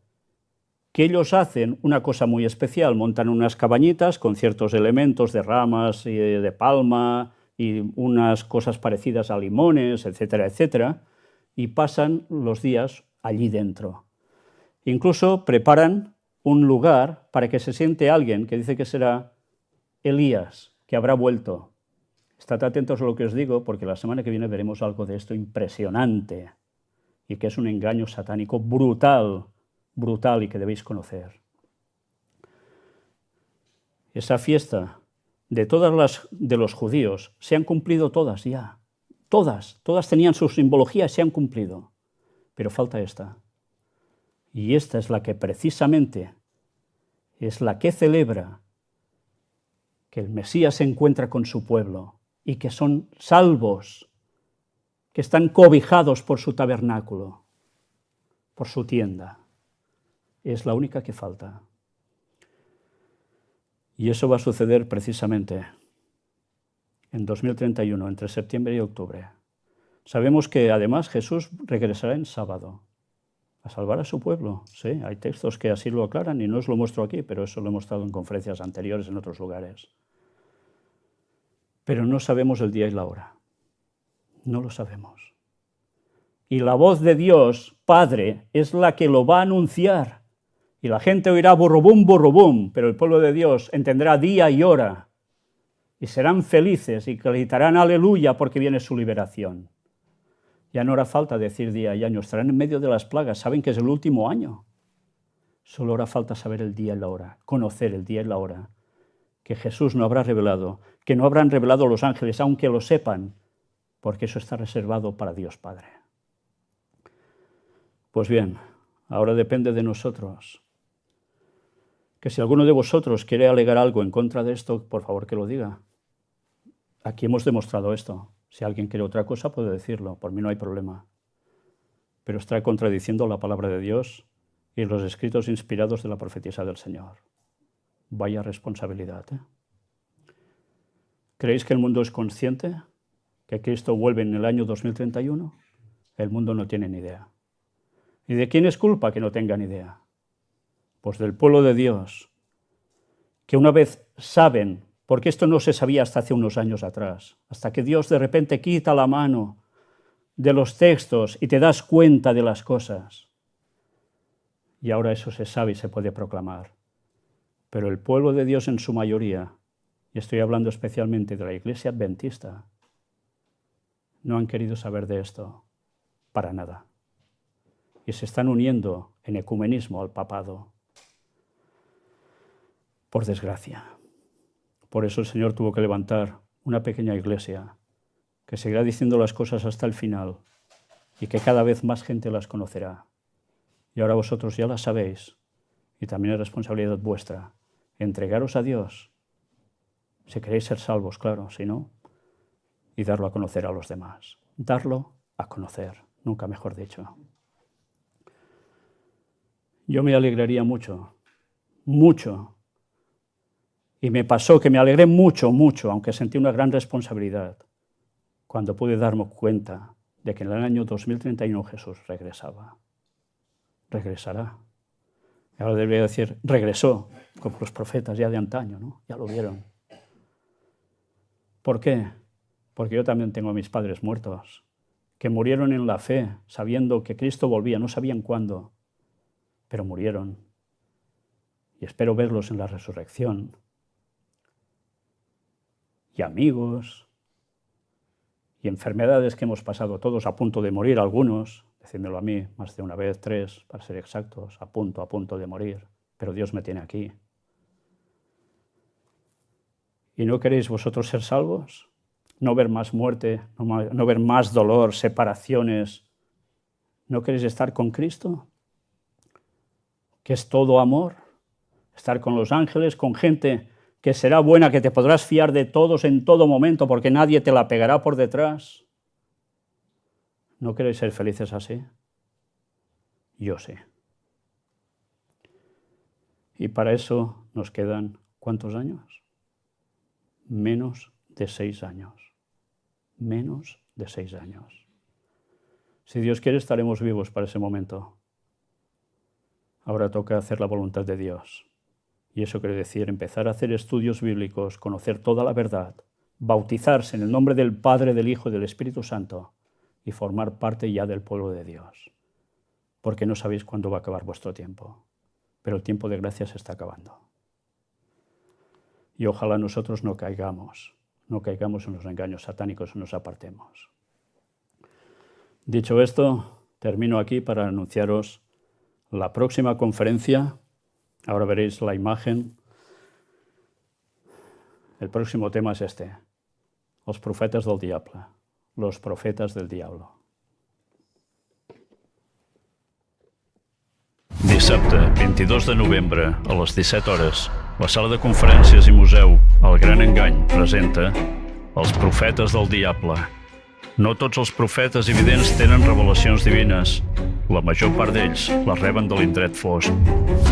que ellos hacen una cosa muy especial, montan unas cabañitas con ciertos elementos de ramas y de palma y unas cosas parecidas a limones, etcétera, etcétera, y pasan los días allí dentro. Incluso preparan un lugar para que se siente alguien que dice que será Elías, que habrá vuelto. Estad atentos a lo que os digo, porque la semana que viene veremos algo de esto impresionante y que es un engaño satánico brutal, brutal y que debéis conocer. Esa fiesta de todas las de los judíos se han cumplido todas ya. Todas tenían su simbología y se han cumplido. Pero falta esta. Y esta es la que precisamente es la que celebra que el Mesías se encuentra con su pueblo y que son salvos, que están cobijados por su tabernáculo, por su tienda. Es la única que falta. Y eso va a suceder precisamente en 2031, entre septiembre y octubre. Sabemos que además Jesús regresará en sábado a salvar a su pueblo. Sí, hay textos que así lo aclaran y no os lo muestro aquí, pero eso lo he mostrado en conferencias anteriores en otros lugares. Pero no sabemos el día y la hora. No lo sabemos. Y la voz de Dios, Padre, es la que lo va a anunciar. Y la gente oirá burrubum, pero el pueblo de Dios entenderá día y hora. Y serán felices y gritarán aleluya porque viene su liberación. Ya no hará falta decir día y año, estarán en medio de las plagas, saben que es el último año. Solo hará falta saber el día y la hora, conocer el día y la hora, que Jesús no habrá revelado, que no habrán revelado los ángeles, aunque lo sepan, porque eso está reservado para Dios Padre. Pues bien, ahora depende de nosotros, que si alguno de vosotros quiere alegar algo en contra de esto, por favor que lo diga. Aquí hemos demostrado esto. Si alguien quiere otra cosa, puede decirlo. Por mí no hay problema. Pero está contradiciendo la palabra de Dios y los escritos inspirados de la profetisa del Señor. Vaya responsabilidad, ¿eh? ¿Creéis que el mundo es consciente que Cristo vuelve en el año 2031? El mundo no tiene ni idea. ¿Y de quién es culpa que no tengan idea? Pues del pueblo de Dios, que una vez saben, porque esto no se sabía hasta hace unos años atrás, hasta que Dios de repente quita la mano de los textos y te das cuenta de las cosas. Y ahora eso se sabe y se puede proclamar. Pero el pueblo de Dios en su mayoría, y estoy hablando especialmente de la Iglesia Adventista, no han querido saber de esto para nada. Y se están uniendo en ecumenismo al papado. Por desgracia. Por eso el Señor tuvo que levantar una pequeña iglesia que seguirá diciendo las cosas hasta el final y que cada vez más gente las conocerá. Y ahora vosotros ya las sabéis y también es responsabilidad vuestra. Entregaros a Dios, si queréis ser salvos, claro, si no, y darlo a conocer a los demás. Darlo a conocer. nunca mejor dicho. Yo me alegraría mucho, mucho. Y me pasó que me alegré mucho, mucho, aunque sentí una gran responsabilidad, cuando pude darme cuenta de que en el año 2031 Jesús regresaba. Regresará. Ahora debería decir, regresó, como los profetas ya de antaño, ¿no? Ya lo vieron. ¿Por qué? Porque yo también tengo a mis padres muertos, que murieron en la fe, sabiendo que Cristo volvía, no sabían cuándo, pero murieron. Y espero verlos en la resurrección. Y amigos, y enfermedades que hemos pasado todos a punto de morir, algunos, decídmelo a mí, más de una vez, 3, para ser exactos, a punto de morir, pero Dios me tiene aquí. ¿Y no queréis vosotros ser salvos? ¿No ver más muerte, no ver más dolor, separaciones? ¿No queréis estar con Cristo? Que es todo amor, estar con los ángeles, con gente que será buena, que te podrás fiar de todos en todo momento, porque nadie te la pegará por detrás. ¿No queréis ser felices así? Yo sé. Y para eso nos quedan, ¿cuántos años? Menos de 6 años. Menos de 6 años. Si Dios quiere, estaremos vivos para ese momento. Ahora toca hacer la voluntad de Dios. Y eso quiere decir empezar a hacer estudios bíblicos, conocer toda la verdad, bautizarse en el nombre del Padre, del Hijo y del Espíritu Santo y formar parte ya del pueblo de Dios. Porque no sabéis cuándo va a acabar vuestro tiempo, pero el tiempo de gracia se está acabando. Y ojalá nosotros no caigamos en los engaños satánicos y nos apartemos. Dicho esto, termino aquí para anunciaros la próxima conferencia. Ahora veréis la imagen. El próximo tema es este: los profetas del diable. Los profetas del diablo. Dissabte, 22 de novembre, a les 17 hores, la sala de conferències i museu El Gran Engany presenta Els profetes del diable. No tots els profetes i vidents tenen revelacions divines. La major part d'ells les reben de l'indret fosc.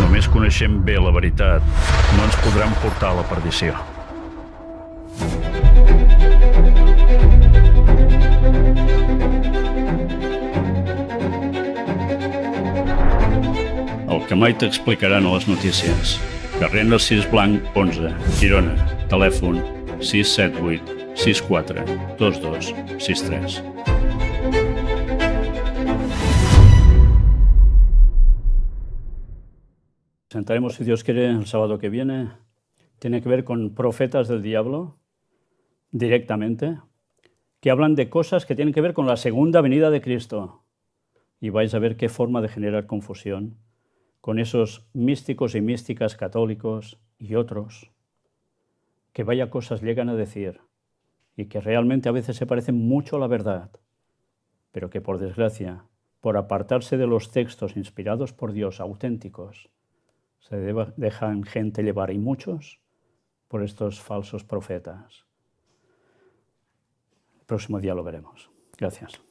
Només coneixent bé la veritat, no ens podran portar a la perdició. El que mai t'explicaran a les notícies. Carrer Narcís Blanc, 11, Girona. Telèfon 678 64 22 63. Presentaremos, si Dios quiere, el sábado que viene. Tiene que ver con profetas del diablo, directamente, que hablan de cosas que tienen que ver con la segunda venida de Cristo. Y vais a ver qué forma de generar confusión con esos místicos y místicas católicos y otros, que vaya cosas llegan a decir y que realmente a veces se parecen mucho a la verdad, pero que por desgracia, por apartarse de los textos inspirados por Dios auténticos, se dejan gente llevar, y muchos, por estos falsos profetas. El próximo día lo veremos. Gracias.